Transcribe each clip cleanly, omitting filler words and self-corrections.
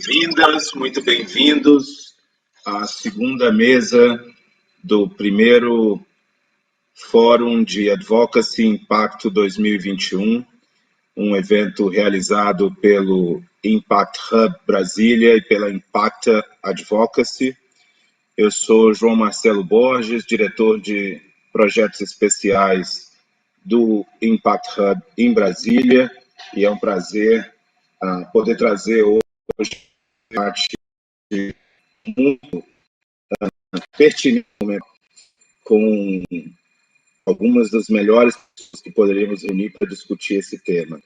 bem-vindas, muito bem-vindos à segunda mesa do primeiro Fórum de Advocacy Impacto 2021, um evento realizado pelo Impact Hub Brasília e pela Impacta Advocacy. Eu sou João Marcelo Borges, diretor de projetos especiais do Impact Hub em Brasília, e é um prazer poder trazer hoje parte muito pertinente com algumas das melhores pessoas que poderíamos reunir para discutir esse tema.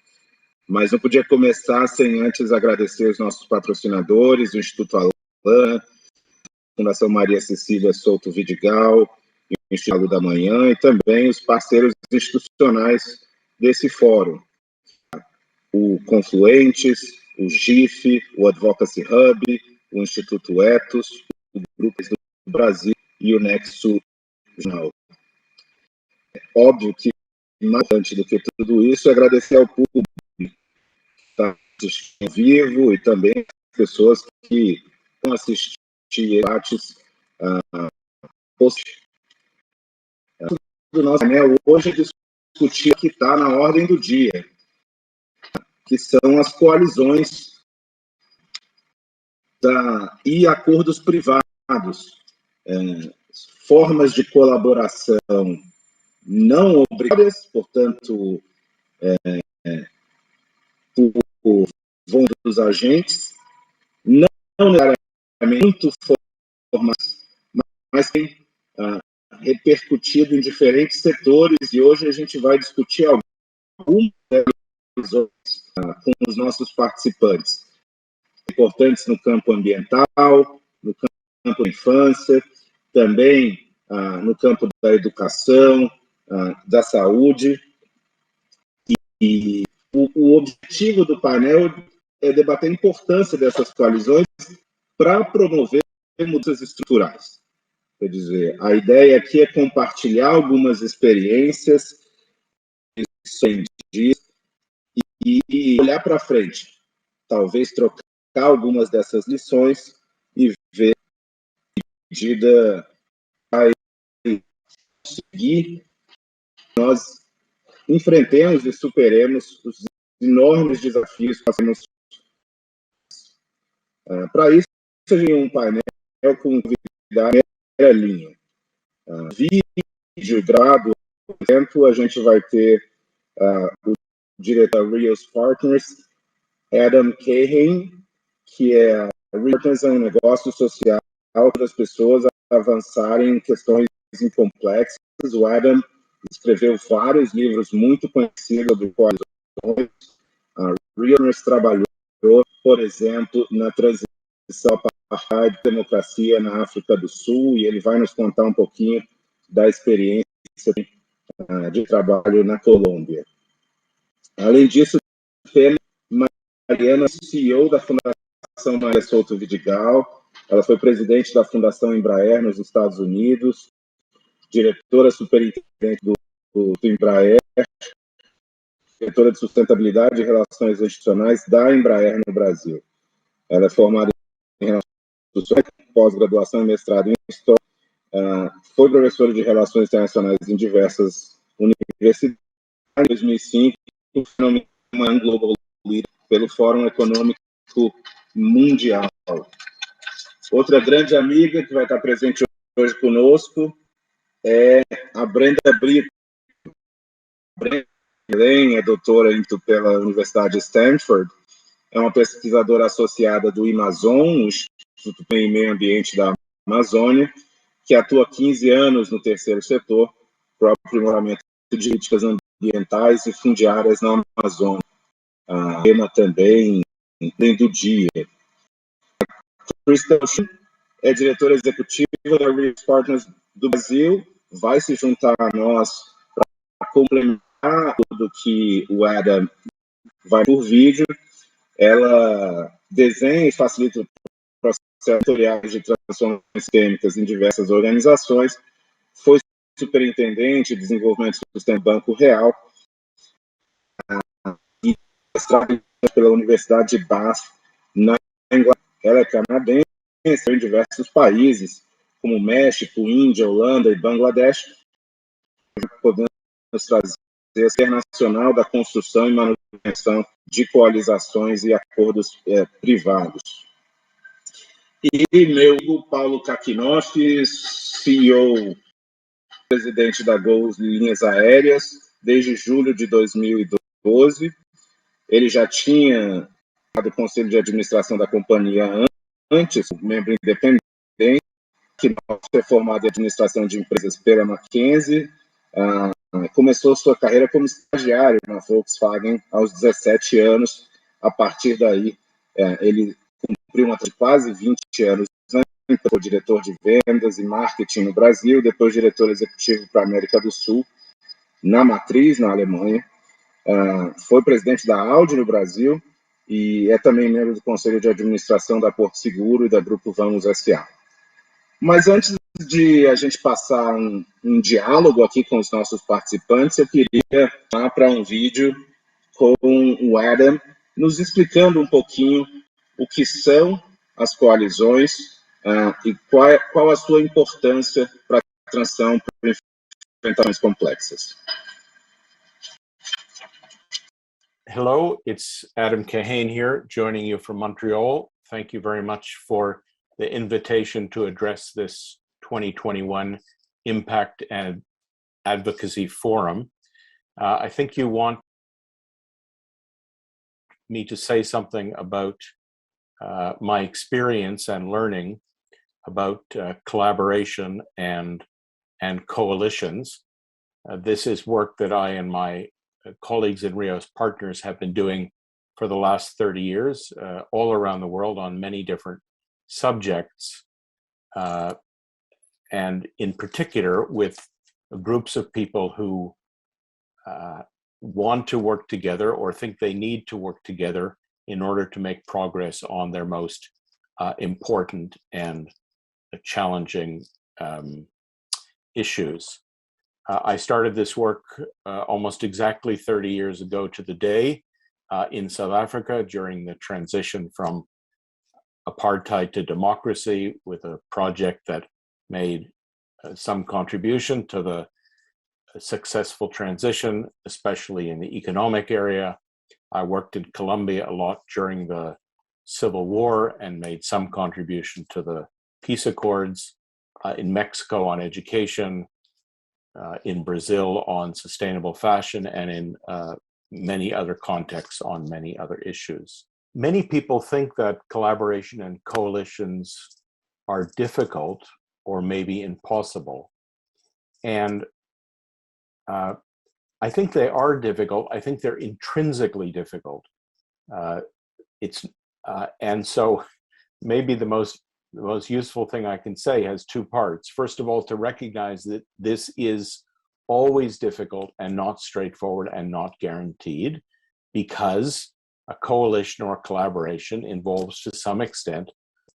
Mas não podia começar sem antes agradecer os nossos patrocinadores, o Instituto Alan, a Fundação Maria Cecília Souto Vidigal, o Instituto da Manhã e também os parceiros institucionais desse fórum, o Confluentes, o GIF, o Advocacy Hub, o Instituto Ethos, o Grupo do Brasil e o Nexo Jornal. É óbvio que, mais importante do que tudo isso, é agradecer ao público que está assistindo ao vivo e também às pessoas que vão assistir debates do nosso painel hoje é discutir o que está na ordem do dia, que são as coalizões e acordos privados, formas de colaboração não obrigatórias, portanto, por vontade dos agentes, não necessariamente muito formas, mas tem repercutido em diferentes setores, e hoje a gente vai discutir algumas delas com os nossos participantes, importantes no campo ambiental, no campo da infância, também no campo da educação, da saúde. E o objetivo do painel é debater a importância dessas coalizões para promover mudanças estruturais. Quer dizer, a ideia aqui é compartilhar algumas experiências e olhar para frente, talvez trocar algumas dessas lições e ver que medida vai conseguir nós enfrentemos e superemos os enormes desafios que passamos. Para isso, a gente tem um painel com convidado primeira linha. Vídeo gravado, por exemplo, a gente vai ter o diretor Rios Partners, Adam Cahan, que é um negócio social para as pessoas avançarem em questões complexas. O Adam escreveu vários livros muito conhecidos sobre coalizões. A Rios trabalhou, por exemplo, na transição para a democracia na África do Sul, e ele vai nos contar um pouquinho da experiência de trabalho na Colômbia. Além disso, temos Mariana, CEO da Fundação Maria Souto Vidigal. Ela foi presidente da Fundação Embraer nos Estados Unidos, diretora superintendente do Embraer, diretora de sustentabilidade e relações institucionais da Embraer no Brasil. Ela é formada em relações institucionais, pós-graduação e mestrado em história, foi professora de relações internacionais em diversas universidades. Em 2005, foi nomeada Global Leader pelo Fórum Econômico Mundial. Outra grande amiga que vai estar presente hoje conosco é a Brenda Brito. Brenda é doutora pela Universidade de Stanford, é uma pesquisadora associada do Amazon, o Instituto de Meio Ambiente da Amazônia, que atua há 15 anos no terceiro setor para o aprimoramento de políticas ambientais e fundiárias na Amazônia. A tema também do dia. Crystal é diretora executiva da Rios Partners do Brasil, vai se juntar a nós para complementar tudo que o Adam vai por vídeo. Ela desenha e facilita processos editoriais de transformações químicas em diversas organizações, foi superintendente de desenvolvimento sustentável do Banco Real e mestrado pela Universidade de Bath, na Inglaterra. Ela é canadense, em diversos países, como México, Índia, Holanda e Bangladesh, podemos trazer a internacional da construção e manutenção de coalizações e acordos privados. E meu Paulo Kakinoff, CEO, presidente da Gol Linhas Aéreas, desde julho de 2012. Ele já tinha do conselho de administração da companhia antes, membro independente, que foi formado em administração de empresas pela McKinsey. Começou sua carreira como estagiário na Volkswagen aos 17 anos. A partir daí, ele cumpriu uma de quase 20 anos. Foi diretor de vendas e marketing no Brasil, depois diretor executivo para a América do Sul, na Matriz, na Alemanha. Foi presidente da Audi no Brasil e é também membro do Conselho de Administração da Porto Seguro e da Grupo Vamos S.A. Mas antes de a gente passar um diálogo aqui com os nossos participantes, eu queria ir para um vídeo com o Adam, nos explicando um pouquinho o que são as coalizões e qual a sua importância para a transição para enfrentamentos complexas. Hello, it's Adam Kahane here, joining you from Montreal. Thank you very much for the invitation to address this 2021 Impact and Advocacy Forum. I think you want me to say something about my experience and learning about collaboration and coalitions. This is work that I and my colleagues in Rios Partners have been doing for the last 30 years, all around the world on many different subjects, and in particular with groups of people who want to work together or think they need to work together in order to make progress on their most important and challenging issues. I started this work almost exactly 30 years ago to the day in South Africa during the transition from apartheid to democracy, with a project that made some contribution to the successful transition, especially in the economic area. I worked in Colombia a lot during the Civil War and made some contribution to the peace accords, in Mexico on education, in Brazil on sustainable fashion, and in many other contexts on many other issues. Many people think that collaboration and coalitions are difficult or maybe impossible. And I think they are difficult. I think they're intrinsically difficult. And so maybe the most useful thing I can say has two parts. First of all, to recognize that this is always difficult and not straightforward and not guaranteed, because a coalition or collaboration involves, to some extent,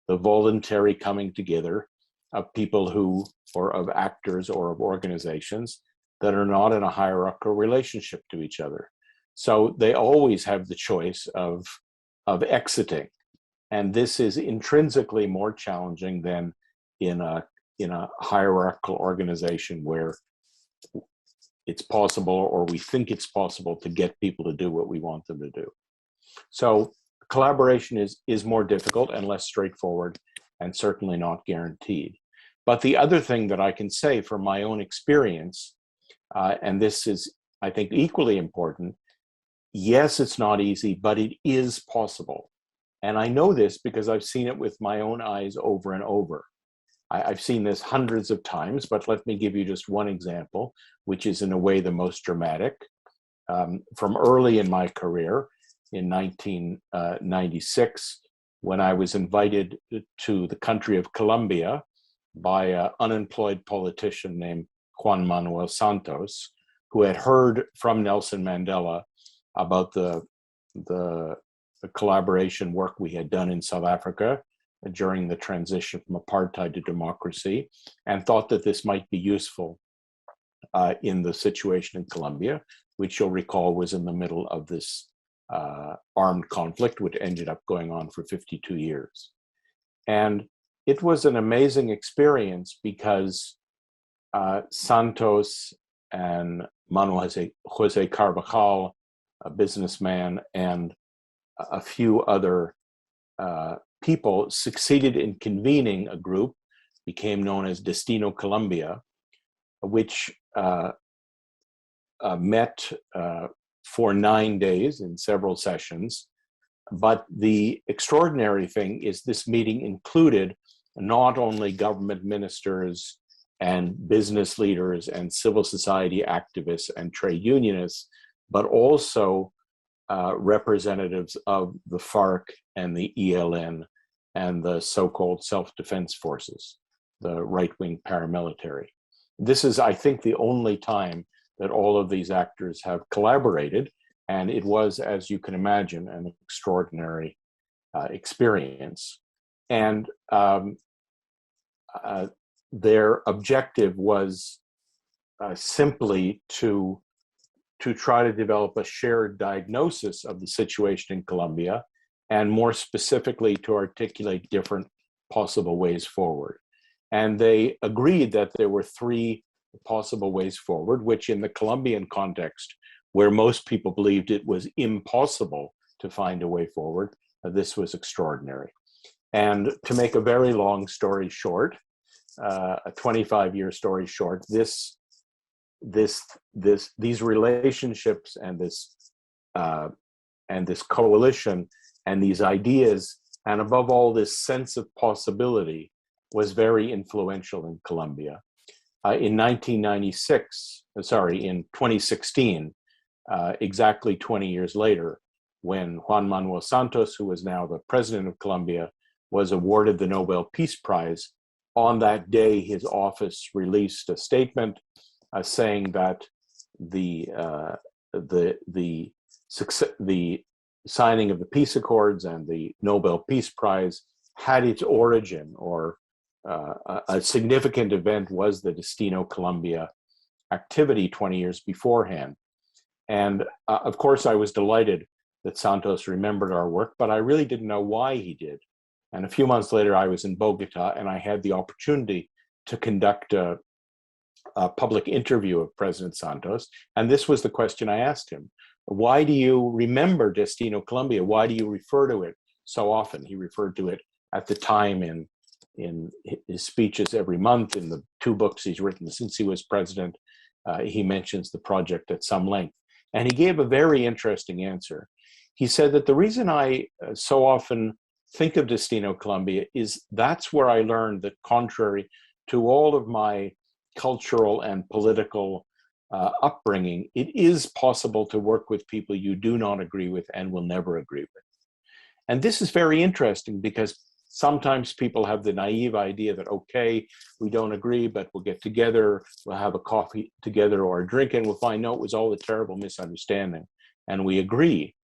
the voluntary coming together of people who, or of actors or of organizations that are not in a hierarchical relationship to each other. So they always have the choice of exiting. And this is intrinsically more challenging than in a hierarchical organization where it's possible, or we think it's possible, to get people to do what we want them to do. So collaboration is more difficult and less straightforward, and certainly not guaranteed. But the other thing that I can say from my own experience, and this is, I think, equally important, yes, it's not easy, but it is possible. And I know this because I've seen it with my own eyes over and over. I've seen this hundreds of times, but let me give you just one example, which is in a way the most dramatic. From early in my career, in 1996, when I was invited to the country of Colombia by an unemployed politician named Juan Manuel Santos, who had heard from Nelson Mandela about the collaboration work we had done in South Africa during the transition from apartheid to democracy, and thought that this might be useful in the situation in Colombia, which you'll recall was in the middle of this armed conflict, which ended up going on for 52 years. And it was an amazing experience because Santos and Manuel Jose Carvajal, a businessman, and a few other people succeeded in convening a group, became known as Destino Colombia, which met for 9 days in several sessions. But the extraordinary thing is this meeting included not only government ministers and business leaders and civil society activists and trade unionists, but also representatives of the FARC and the ELN and the so-called self-defense forces, the right-wing paramilitary. This is, I think, the only time that all of these actors have collaborated, and it was, as you can imagine, an extraordinary experience. And their objective was simply to try to develop a shared diagnosis of the situation in Colombia, and more specifically to articulate different possible ways forward. And they agreed that there were 3 possible ways forward, which in the Colombian context, where most people believed it was impossible to find a way forward, this was extraordinary. And to make a very long story short, a 25-year story short, these relationships and this coalition and these ideas, and above all, this sense of possibility, was very influential in Colombia. In 2016, exactly 20 years later, when Juan Manuel Santos, who is now the president of Colombia, was awarded the Nobel Peace Prize, on that day, his office released a statement saying that the signing of the peace accords and the Nobel Peace Prize had its origin, or a significant event was the Destino Colombia activity 20 years beforehand. And of course, I was delighted that Santos remembered our work, but I really didn't know why he did. And a few months later, I was in Bogota, and I had the opportunity to conduct a public interview of President Santos. And this was the question I asked him. Why do you remember Destino Colombia? Why do you refer to it so often? He referred to it at the time in his speeches every month, in the 2 books he's written since he was president. He mentions the project at some length. And he gave a very interesting answer. He said that the reason I so often think of Destino Colombia is that's where I learned that, contrary to all of my cultural and political upbringing, it is possible to work with people you do not agree with and will never agree with. And this is very interesting because sometimes people have the naive idea that, okay, we don't agree, but we'll get together, we'll have a coffee together or a drink, and we'll find out it was all a terrible misunderstanding, and we agree.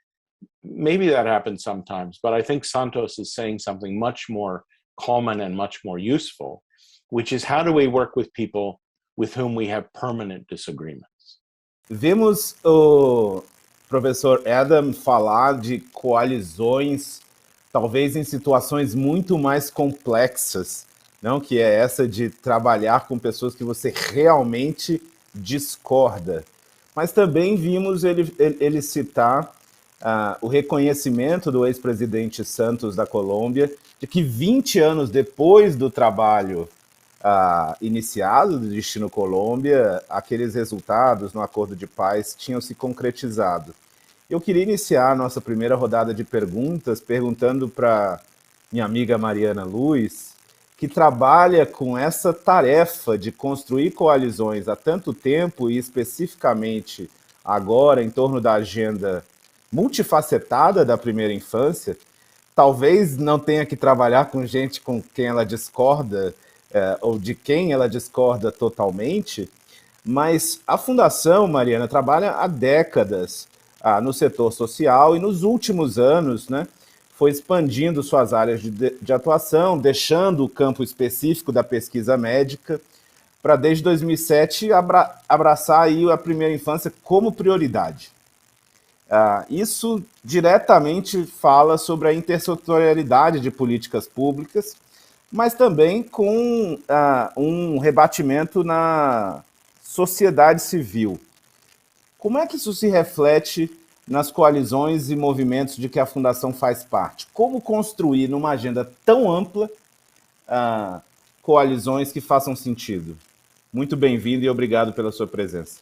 Maybe that happens sometimes, but I think Santos is saying something much more common and much more useful, which is, how do we work with people with whom we have permanent disagreements? Vimos o professor Adam falar de coalizões, talvez em situações muito mais complexas, não? Que é essa de trabalhar com pessoas que você realmente discorda. Mas também vimos ele citar o reconhecimento do ex-presidente Santos da Colômbia, de que 20 anos depois do trabalho iniciado do Destino Colômbia, aqueles resultados no acordo de paz tinham se concretizado. Eu queria iniciar a nossa primeira rodada de perguntas perguntando para minha amiga Mariana Luiz, que trabalha com essa tarefa de construir coalizões há tanto tempo e especificamente agora em torno da agenda multifacetada da primeira infância. Talvez não tenha que trabalhar com gente com quem ela discorda ou de quem ela discorda totalmente, mas a Fundação, Mariana, trabalha há décadas no setor social e nos últimos anos, né, foi expandindo suas áreas de atuação, deixando o campo específico da pesquisa médica para, desde 2007, abraçar aí a primeira infância como prioridade. Isso diretamente fala sobre a intersetorialidade de políticas públicas mas também com um rebatimento na sociedade civil. Como é que isso se reflete nas coalizões e movimentos de que a Fundação faz parte? Como construir, numa agenda tão ampla, coalizões que façam sentido? Muito bem-vindo e obrigado pela sua presença.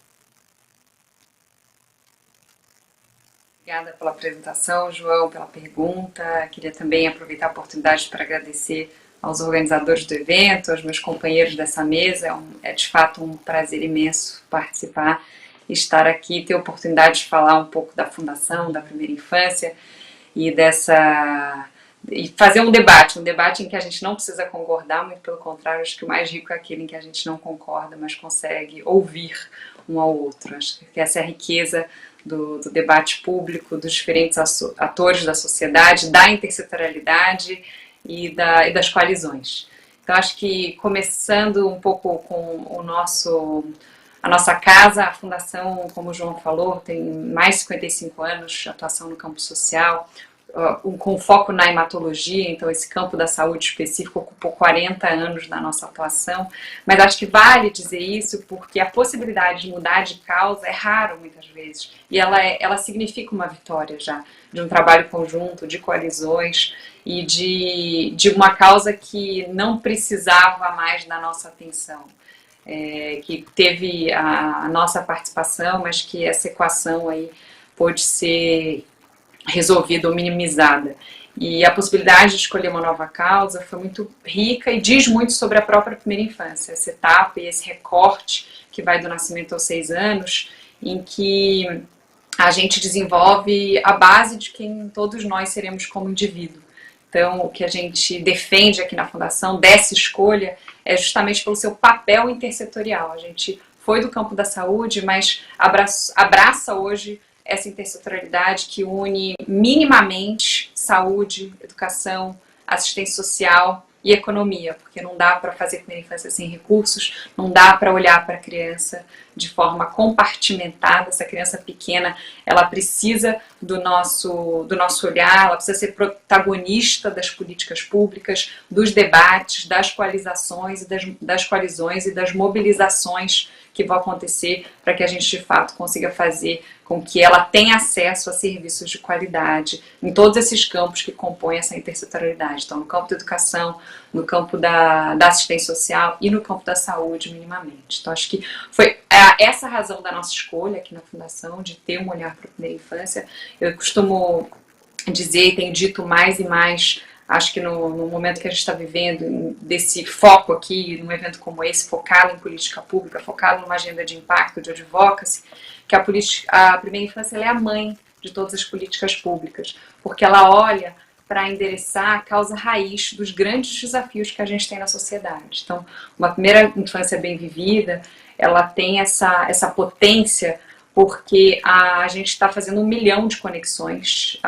Obrigada pela apresentação, João, pela pergunta. Queria também aproveitar a oportunidade para agradecer aos organizadores do evento, aos meus companheiros dessa mesa. É de fato um prazer imenso participar e estar aqui, ter a oportunidade de falar um pouco da Fundação, da Primeira Infância e fazer um debate em que a gente não precisa concordar, muito pelo contrário, acho que o mais rico é aquele em que a gente não concorda, mas consegue ouvir um ao outro. Acho que essa é a riqueza do debate público, dos diferentes atores da sociedade, da intersetorialidade e das coalizões. Então, acho que começando um pouco com a nossa casa, a Fundação, como o João falou, tem mais de 55 anos de atuação no campo social, com foco na hematologia, então esse campo da saúde específico ocupou 40 anos da nossa atuação, mas acho que vale dizer isso porque a possibilidade de mudar de causa é raro muitas vezes, e ela significa uma vitória já, de um trabalho conjunto, de coalizões e de uma causa que não precisava mais da nossa atenção. Que teve a nossa participação, mas que essa equação aí pôde ser resolvida ou minimizada. E a possibilidade de escolher uma nova causa foi muito rica e diz muito sobre a própria primeira infância, essa etapa e esse recorte que vai do nascimento aos 6 anos, em que a gente desenvolve a base de quem todos nós seremos como indivíduo. Então, o que a gente defende aqui na Fundação, dessa escolha, é justamente pelo seu papel intersetorial. A gente foi do campo da saúde, mas abraça hoje essa intersetorialidade que une minimamente saúde, educação, assistência social e economia, porque não dá para fazer primeira infância sem recursos, não dá para olhar para a criança de forma compartimentada. Essa criança pequena, ela precisa do nosso olhar, ela precisa ser protagonista das políticas públicas, dos debates, das coalizações, das coalizões e das mobilizações que vão acontecer para que a gente de fato consiga fazer com que ela tenha acesso a serviços de qualidade em todos esses campos que compõem essa intersetorialidade. Então, no campo da educação, no campo da assistência social e no campo da saúde, minimamente. Então, acho que foi essa a razão da nossa escolha aqui na Fundação, de ter um olhar para a primeira infância. Eu costumo dizer, e tenho dito mais e mais, acho que no momento que a gente está vivendo, desse foco aqui, num evento como esse, focado em política pública, focado numa agenda de impacto, de advocacy, que a primeira infância ela é a mãe de todas as políticas públicas, porque ela olha para endereçar a causa raiz dos grandes desafios que a gente tem na sociedade. Então, uma primeira infância bem vivida, ela tem essa potência, porque a gente está fazendo 1 milhão de conexões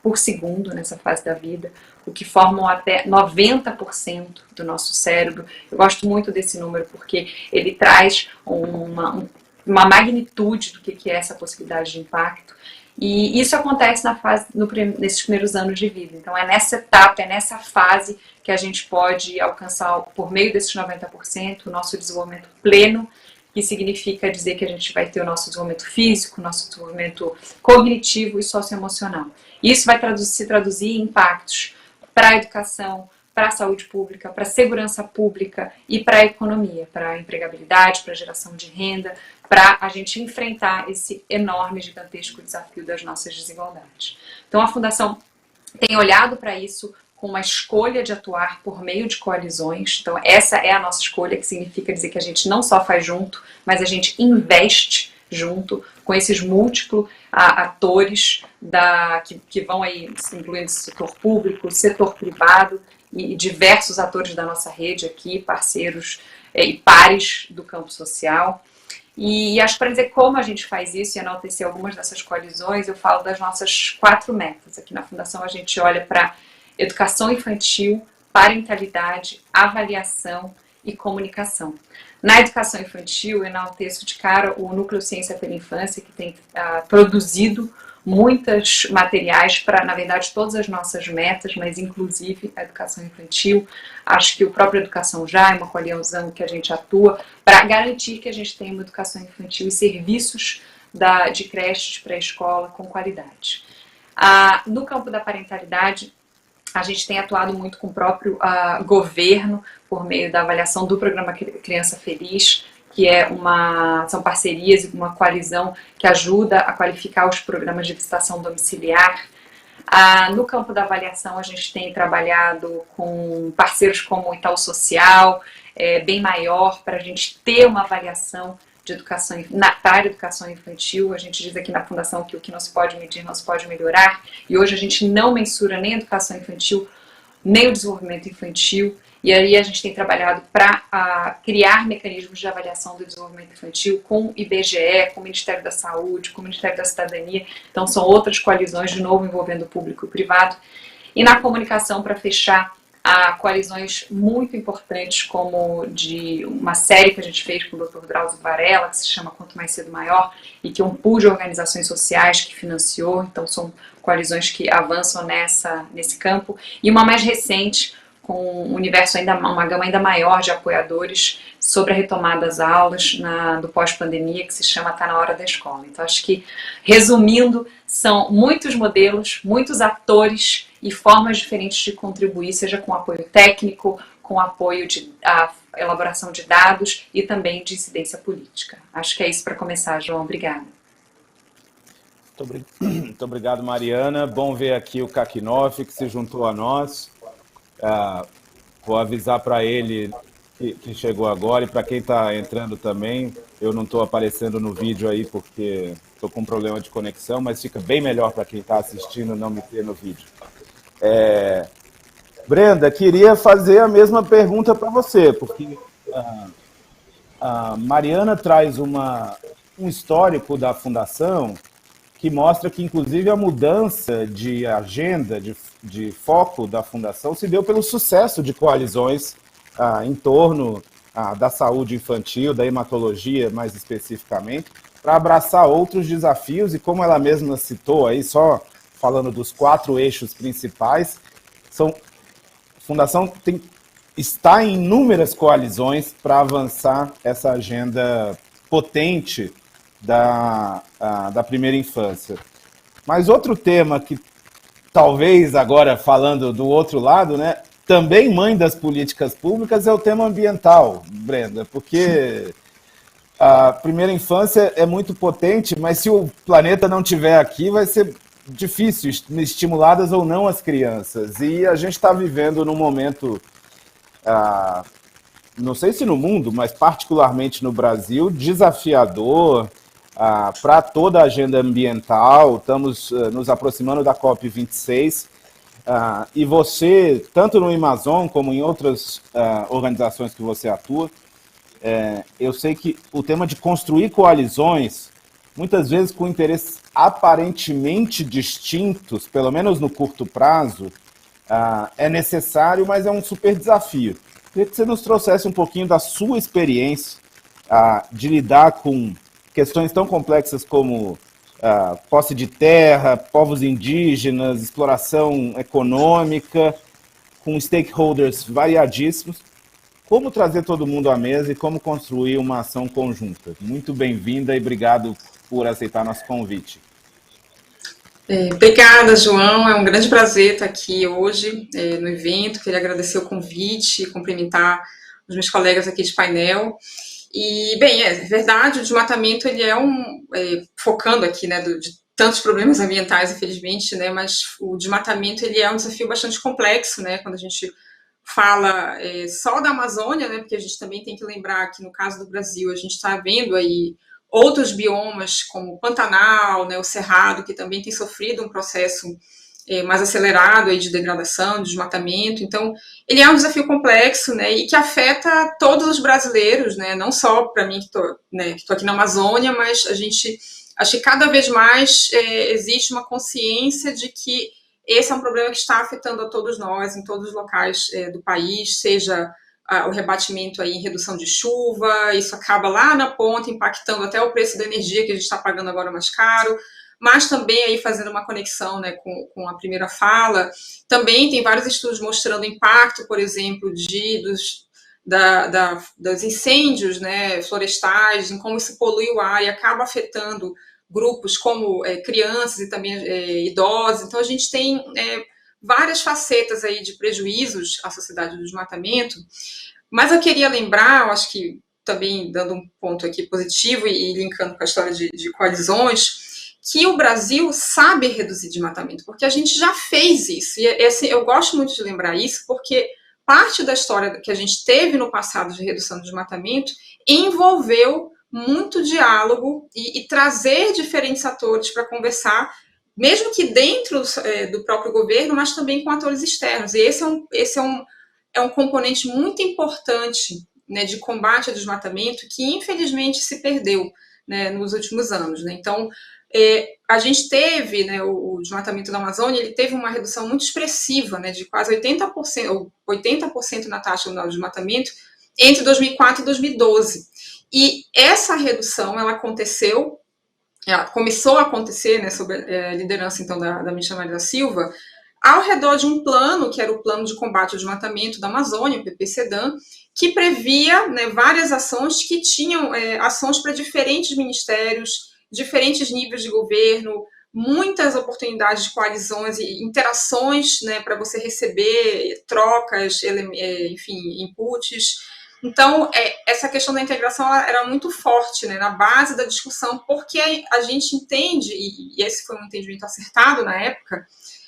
por segundo nessa fase da vida, o que formam até 90% do nosso cérebro. Eu gosto muito desse número porque ele traz uma magnitude do que é essa possibilidade de impacto. E isso acontece nesses primeiros anos de vida. Então é nessa etapa, é nessa fase que a gente pode alcançar, por meio desses 90%, o nosso desenvolvimento pleno, que significa dizer que a gente vai ter o nosso desenvolvimento físico, o nosso desenvolvimento cognitivo e socioemocional. Isso vai se traduzir em impactos para a educação, para a saúde pública, para a segurança pública e para a economia, para a empregabilidade, para a geração de renda, para a gente enfrentar esse enorme, gigantesco desafio das nossas desigualdades. Então a Fundação tem olhado para isso com uma escolha de atuar por meio de coalizões. Então essa é a nossa escolha, que significa dizer que a gente não só faz junto, mas a gente investe junto com esses múltiplos atores que vão aí, incluindo o setor público, setor privado e diversos atores da nossa rede aqui, parceiros e pares do campo social. E acho que para dizer como a gente faz isso e enaltecer algumas dessas coalizões, eu falo das nossas 4 metas. Aqui na Fundação a gente olha para educação infantil, parentalidade, avaliação e comunicação. Na educação infantil, eu enalteço de cara o Núcleo Ciência pela Infância, que tem produzido muitos materiais para, na verdade, todas as nossas metas, mas inclusive a educação infantil. Acho que o próprio Educação Já é uma coalizão que a gente atua para garantir que a gente tenha uma educação infantil e serviços de creches pré-escola com qualidade. No campo da parentalidade, a gente tem atuado muito com o próprio governo por meio da avaliação do programa Criança Feliz, que são parcerias e uma coalizão que ajuda a qualificar os programas de visitação domiciliar. No campo da avaliação, a gente tem trabalhado com parceiros como o Itaú Social, bem maior, para a gente ter uma avaliação de educação para a educação infantil. A gente diz aqui na Fundação que o que não se pode medir não se pode melhorar, e hoje a gente não mensura nem a educação infantil, nem o desenvolvimento infantil, e aí a gente tem trabalhado para criar mecanismos de avaliação do desenvolvimento infantil com o IBGE, com o Ministério da Saúde, com o Ministério da Cidadania. Então são outras coalizões, de novo envolvendo o público e o privado. E na comunicação, para fechar, há coalizões muito importantes, como de uma série que a gente fez com o Dr. Drauzio Varela, que se chama Quanto Mais Cedo Maior, e que é um pool de organizações sociais que financiou. Então são coalizões que avançam nesse campo. E uma mais recente, com um universo uma gama ainda maior de apoiadores sobre a retomada das aulas do pós-pandemia, que se chama Tá na Hora da Escola. Então acho que, resumindo, são muitos modelos, muitos atores e formas diferentes de contribuir, seja com apoio técnico, com apoio à elaboração de dados e também de incidência política. Acho que é isso para começar, João. Obrigada. Muito obrigado, Mariana. Bom ver aqui o Kakinoff, que se juntou a nós. Vou avisar para ele que chegou agora, e para quem está entrando também, eu não estou aparecendo no vídeo aí porque estou com um problema de conexão, mas fica bem melhor para quem está assistindo não me ter no vídeo. Brenda, queria fazer a mesma pergunta para você, porque a Mariana traz um histórico da Fundação que mostra que, inclusive, a mudança de agenda, de foco da Fundação se deu pelo sucesso de coalizões em torno da saúde infantil, da hematologia, mais especificamente, para abraçar outros desafios, e como ela mesma citou aí, só falando dos 4 eixos principais, a Fundação está em inúmeras coalizões para avançar essa agenda potente da primeira infância. Mas outro tema que, talvez agora falando do outro lado, né, também mãe das políticas públicas, é o tema ambiental, Brenda, porque a primeira infância é muito potente, mas se o planeta não estiver aqui, vai ser difícil, estimuladas ou não as crianças. E a gente está vivendo num momento, não sei se no mundo, mas particularmente no Brasil, desafiador para toda a agenda ambiental. Estamos nos aproximando da COP26, e você, tanto no Amazon como em outras organizações que você atua, eu sei que o tema de construir coalizões, muitas vezes com interesses aparentemente distintos, pelo menos no curto prazo, é necessário, mas é um super desafio. Queria que você nos trouxesse um pouquinho da sua experiência de lidar com questões tão complexas como posse de terra, povos indígenas, exploração econômica, com stakeholders variadíssimos. Como trazer todo mundo à mesa e como construir uma ação conjunta? Muito bem-vinda e obrigado por aceitar nosso convite. Obrigada, João. É um grande prazer estar aqui hoje no evento. Queria agradecer o convite, cumprimentar os meus colegas aqui de painel. E, bem, é verdade, o desmatamento ele focando aqui, né, de tantos problemas ambientais, infelizmente, né, mas o desmatamento ele é um desafio bastante complexo, né, quando a gente fala só da Amazônia, né, porque a gente também tem que lembrar que no caso do Brasil a gente está vendo aí outros biomas como o Pantanal, né, o Cerrado, que também tem sofrido um processo mais acelerado aí de degradação, de desmatamento. Então, ele é um desafio complexo, né, e que afeta todos os brasileiros, né, não só para mim que estou aqui na Amazônia, mas acho que cada vez mais existe uma consciência de que esse é um problema que está afetando a todos nós, em todos os locais do país, seja o rebatimento aí em redução de chuva, isso acaba lá na ponta, impactando até o preço da energia que a gente está pagando agora mais caro, mas também aí fazendo uma conexão, né, com a primeira fala, também tem vários estudos mostrando o impacto, por exemplo, dos incêndios, né, florestais, em como isso polui o ar e acaba afetando grupos como crianças e também idosos. Então, a gente tem várias facetas aí de prejuízos à sociedade do desmatamento, mas eu queria lembrar, eu acho que também dando um ponto aqui positivo e linkando com a história de coalizões, que o Brasil sabe reduzir desmatamento, porque a gente já fez isso, e assim, eu gosto muito de lembrar isso, porque parte da história que a gente teve no passado de redução do desmatamento envolveu muito diálogo e trazer diferentes atores para conversar, mesmo que dentro do próprio governo, mas também com atores externos. E esse é um componente muito importante, né, de combate ao desmatamento que, infelizmente, se perdeu, né, nos últimos anos. Né? Então, a gente teve, né, o desmatamento da Amazônia, ele teve uma redução muito expressiva, né, de quase 80%, ou 80% na taxa anual de desmatamento entre 2004 e 2012. E essa redução, ela começou a acontecer, né, sob a liderança, então, da ministra Marina Silva, ao redor de um plano, que era o Plano de Combate ao Desmatamento da Amazônia, o PPCDAM, que previa, né, várias ações que tinham ações para diferentes ministérios, diferentes níveis de governo, muitas oportunidades de coalizões e interações, né, para você receber trocas, enfim, inputs. Então, essa questão da integração era muito forte, né, na base da discussão, porque a gente entende, e esse foi um entendimento acertado na época,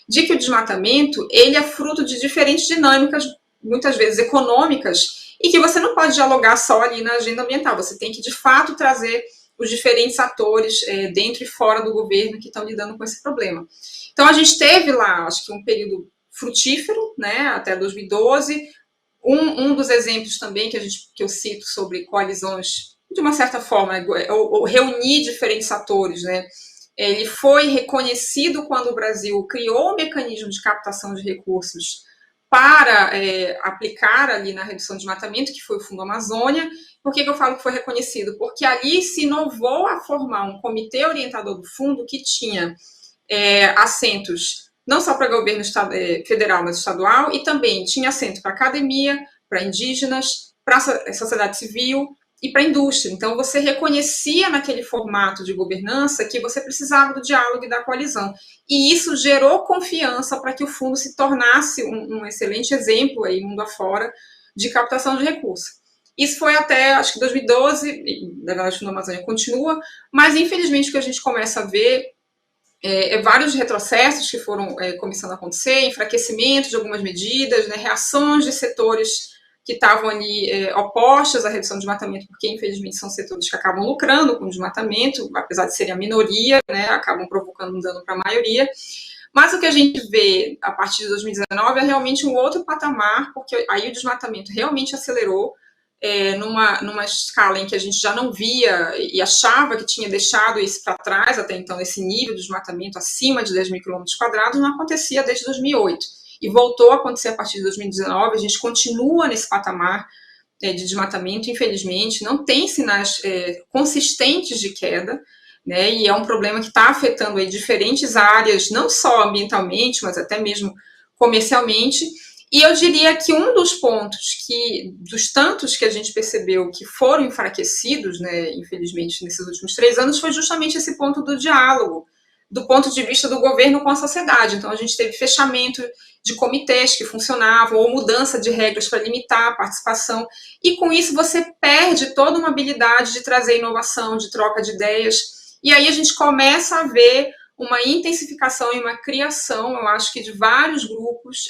de que o desmatamento ele é fruto de diferentes dinâmicas, muitas vezes econômicas, e que você não pode dialogar só ali na agenda ambiental, você tem que, de fato, trazer os diferentes atores dentro e fora do governo que estão lidando com esse problema. Então, a gente teve lá, acho que um período frutífero, né, até 2012. Um dos exemplos também que eu cito sobre coalizões, de uma certa forma, ou reunir diferentes atores, né, ele foi reconhecido quando o Brasil criou o mecanismo de captação de recursos para aplicar ali na redução de desmatamento, que foi o Fundo Amazônia. Por que eu falo que foi reconhecido? Porque ali se inovou a formar um comitê orientador do fundo que tinha assentos não só para o governo federal, mas estadual, e também tinha assento para academia, para indígenas, para a sociedade civil e para a indústria. Então, você reconhecia naquele formato de governança que você precisava do diálogo e da coalizão. E isso gerou confiança para que o fundo se tornasse um excelente exemplo, aí, mundo afora, de captação de recursos. Isso foi até, acho que 2012, e na verdade o Fundo Amazônia continua, mas infelizmente o que a gente começa a ver vários retrocessos que foram começando a acontecer, enfraquecimento de algumas medidas, né, reações de setores que estavam ali opostos à redução do desmatamento, porque infelizmente são setores que acabam lucrando com o desmatamento, apesar de serem a minoria, né, acabam provocando um dano para a maioria. Mas o que a gente vê a partir de 2019 é realmente um outro patamar, porque aí o desmatamento realmente acelerou, numa escala em que a gente já não via e achava que tinha deixado isso para trás, até então esse nível de desmatamento acima de 10 mil quilômetros quadrados não acontecia desde 2008. E voltou a acontecer a partir de 2019, a gente continua nesse patamar de desmatamento, infelizmente, não tem sinais consistentes de queda, né, e é um problema que está afetando aí diferentes áreas, não só ambientalmente, mas até mesmo comercialmente. E eu diria que um dos pontos dos tantos que a gente percebeu que foram enfraquecidos, né, infelizmente, nesses últimos 3 anos, foi justamente esse ponto do diálogo, do ponto de vista do governo com a sociedade. Então, a gente teve fechamento de comitês que funcionavam, ou mudança de regras para limitar a participação, e com isso você perde toda uma habilidade de trazer inovação, de troca de ideias, e aí a gente começa a ver uma intensificação e uma criação, eu acho que de vários grupos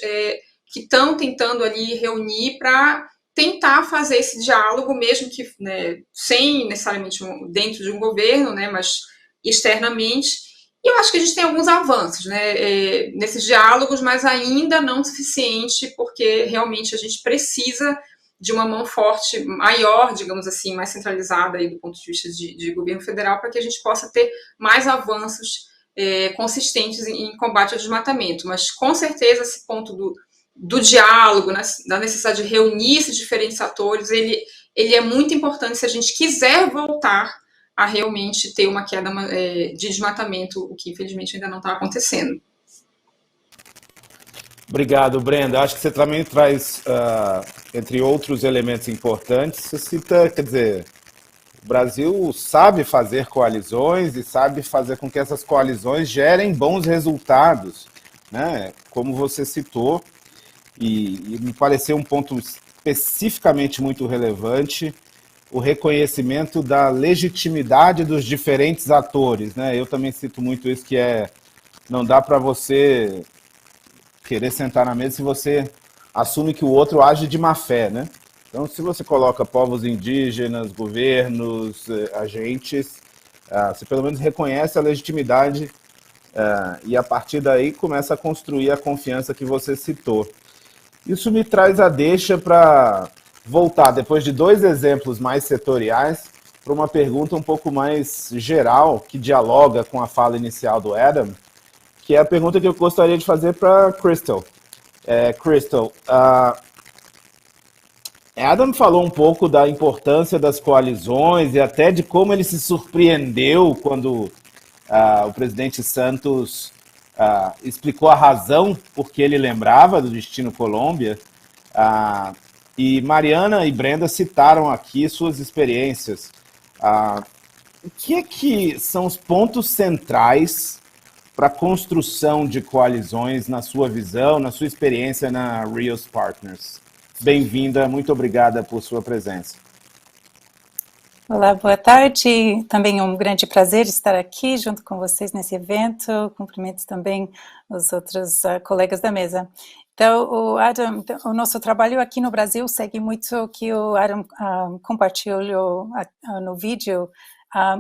que estão tentando ali reunir para tentar fazer esse diálogo, mesmo que, né, sem necessariamente dentro de um governo, né, mas externamente. E eu acho que a gente tem alguns avanços, né, nesses diálogos, mas ainda não suficiente, porque realmente a gente precisa de uma mão forte maior, digamos assim, mais centralizada aí do ponto de vista de governo federal, para que a gente possa ter mais avanços consistentes em combate ao desmatamento. Mas, com certeza, esse ponto do diálogo, né, da necessidade de reunir esses diferentes atores, ele é muito importante se a gente quiser voltar a realmente ter uma queda de desmatamento, o que infelizmente ainda não está acontecendo. Obrigado, Brenda. Acho que você também traz, entre outros elementos importantes, você cita, quer dizer, o Brasil sabe fazer coalizões e sabe fazer com que essas coalizões gerem bons resultados, né? Como você citou, e me pareceu um ponto especificamente muito relevante, o reconhecimento da legitimidade dos diferentes atores, né? Eu também cito muito isso, que não dá para você querer sentar na mesa se você assume que o outro age de má fé, né? Então, se você coloca povos indígenas, governos, agentes, você pelo menos reconhece a legitimidade e a partir daí começa a construir a confiança que você citou. Isso me traz a deixa para voltar, depois de 2 exemplos mais setoriais, para uma pergunta um pouco mais geral, que dialoga com a fala inicial do Adam, que é a pergunta que eu gostaria de fazer para Crystal. Crystal, Adam falou um pouco da importância das coalizões e até de como ele se surpreendeu quando o presidente Santos explicou a razão por que ele lembrava do Destino Colômbia. E Mariana e Brenda citaram aqui suas experiências. O que são os pontos centrais para a construção de coalizões, na sua visão, na sua experiência na Rios Partners? Bem-vinda, muito obrigada por sua presença. Olá, boa tarde. Também é um grande prazer estar aqui junto com vocês nesse evento. Cumprimento também os outros colegas da mesa. Então, o nosso trabalho aqui no Brasil segue muito o que o Adam compartilhou no vídeo.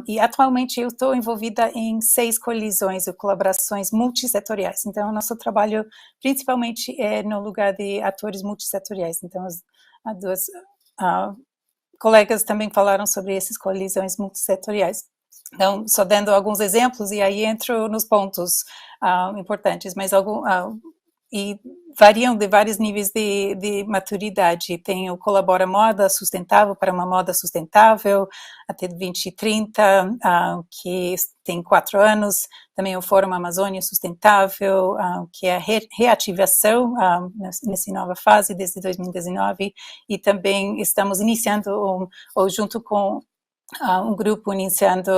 E atualmente eu estou envolvida em 6 colisões ou colaborações multissetoriais. Então, o nosso trabalho principalmente é no lugar de atores multissetoriais. Então, as duas colegas também falaram sobre essas colisões multissetoriais. Então, só dando alguns exemplos, e aí entro nos pontos importantes, mas e variam de vários níveis de maturidade. Tem o Colabora Moda Sustentável para uma moda sustentável, até 2030, que tem 4 anos. Também o Fórum Amazônia Sustentável, que é a reativação nessa nova fase, desde 2019. E também estamos iniciando, ou junto com um grupo, iniciando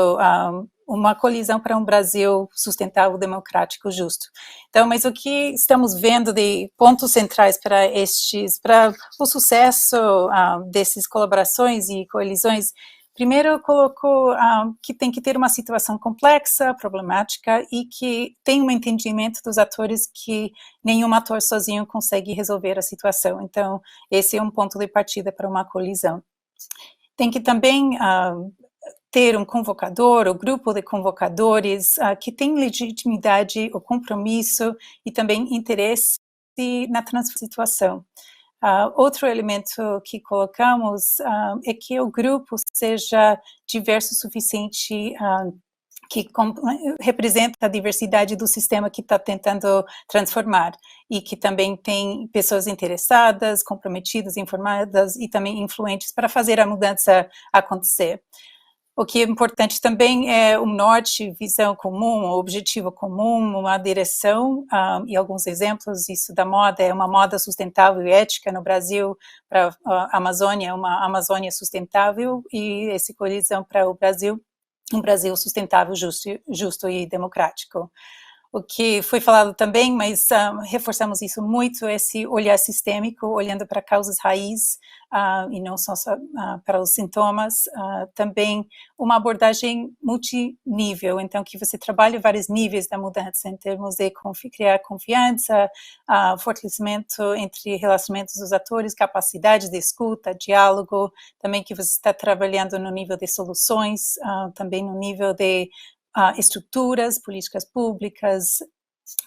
uma colisão para um Brasil sustentável, democrático, justo. Então, mas o que estamos vendo de pontos centrais para o sucesso dessas colaborações e coalizões? Primeiro, eu coloco que tem que ter uma situação complexa, problemática, e que tem um entendimento dos atores que nenhum ator sozinho consegue resolver a situação. Então, esse é um ponto de partida para uma colisão. Tem que também ter um convocador, ou grupo de convocadores que tem legitimidade, o compromisso e também interesse na situação. Outro elemento que colocamos é que o grupo seja diverso o suficiente, que representa a diversidade do sistema que está tentando transformar e que também tem pessoas interessadas, comprometidas, informadas e também influentes para fazer a mudança acontecer. O que é importante também é um norte, visão comum, um objetivo comum, uma direção, e alguns exemplos, isso da moda, é uma moda sustentável e ética no Brasil, para a Amazônia, uma Amazônia sustentável, e essa colisão para o Brasil, um Brasil sustentável, justo e democrático. O que foi falado também, mas reforçamos isso muito, esse olhar sistêmico, olhando para causas raiz, e não só para os sintomas, também uma abordagem multinível, então que você trabalhe vários níveis da mudança, em termos de criar confiança, fortalecimento entre relacionamentos dos atores, capacidade de escuta, diálogo, também que você está trabalhando no nível de soluções, também no nível de estruturas, políticas públicas,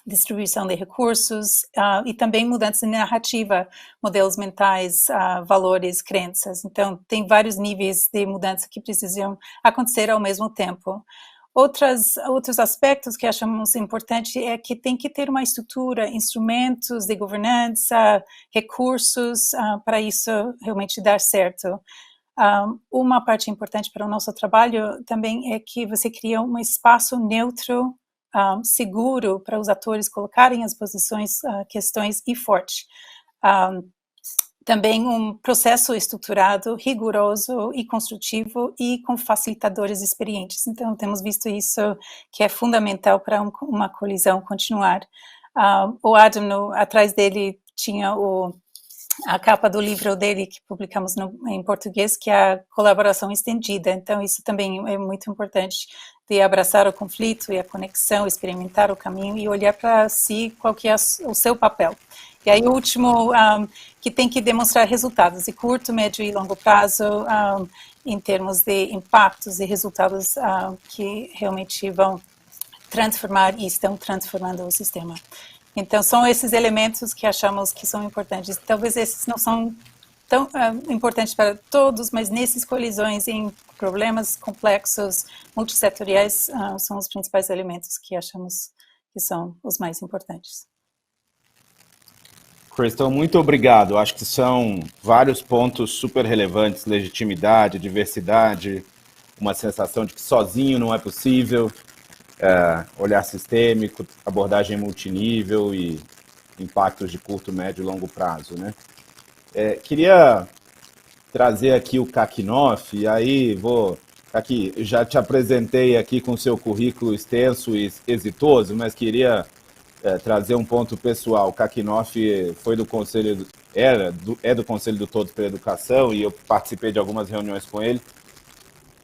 distribuição de recursos e também mudança de narrativa, modelos mentais, valores, crenças. Então, tem vários níveis de mudança que precisam acontecer ao mesmo tempo. Outros aspectos que achamos importante é que tem que ter uma estrutura, instrumentos de governança, recursos para isso realmente dar certo. Uma parte importante para o nosso trabalho também é que você cria um espaço neutro, seguro para os atores colocarem as posições, questões e forte. Também um processo estruturado, rigoroso e construtivo e com facilitadores experientes. Então, temos visto isso que é fundamental para uma colisão continuar. O Adam, atrás dele, tinha a capa do livro dele que publicamos em português, que é a colaboração estendida. Então, isso também é muito importante, de abraçar o conflito e a conexão, experimentar o caminho e olhar para si qual que é o seu papel. E aí, o último, que tem que demonstrar resultados de curto, médio e longo prazo, em termos de impactos e resultados que realmente vão transformar e estão transformando o sistema. Então, são esses elementos que achamos que são importantes. Talvez esses não são tão importantes para todos, mas nessas colisões em problemas complexos, multissetoriais, são os principais elementos que achamos que são os mais importantes. Crystal, muito obrigado. Acho que são vários pontos super relevantes: legitimidade, diversidade, uma sensação de que sozinho não é possível, olhar sistêmico, abordagem multinível e impactos de curto, médio e longo prazo, né? Queria trazer aqui o Kakinoff, e aí aqui, já te apresentei aqui com seu currículo extenso e exitoso, mas queria trazer um ponto pessoal. O Kakinoff foi do Conselho, é do Conselho do Todos pela Educação, e eu participei de algumas reuniões com ele,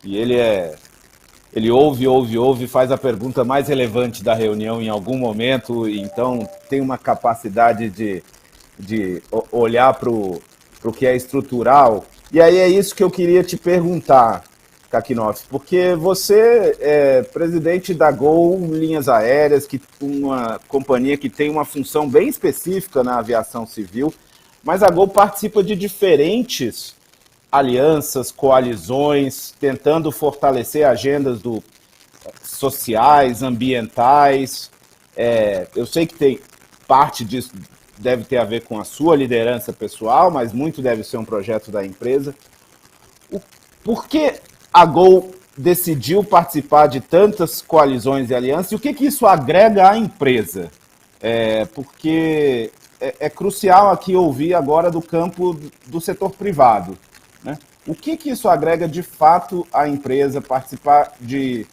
e ele ouve, faz a pergunta mais relevante da reunião em algum momento, então tem uma capacidade de olhar para o que é estrutural. E aí é isso que eu queria te perguntar, Kakinoff, porque você é presidente da Gol Linhas Aéreas, uma companhia que tem uma função bem específica na aviação civil, mas a Gol participa de diferentes alianças, coalizões, tentando fortalecer agendas sociais, ambientais. Eu sei que tem parte disso deve ter a ver com a sua liderança pessoal, mas muito deve ser um projeto da empresa. Por que a Gol decidiu participar de tantas coalizões e alianças, e o que isso agrega à empresa? Porque é crucial aqui ouvir agora do campo do setor privado, né? O que isso agrega de fato à empresa participar de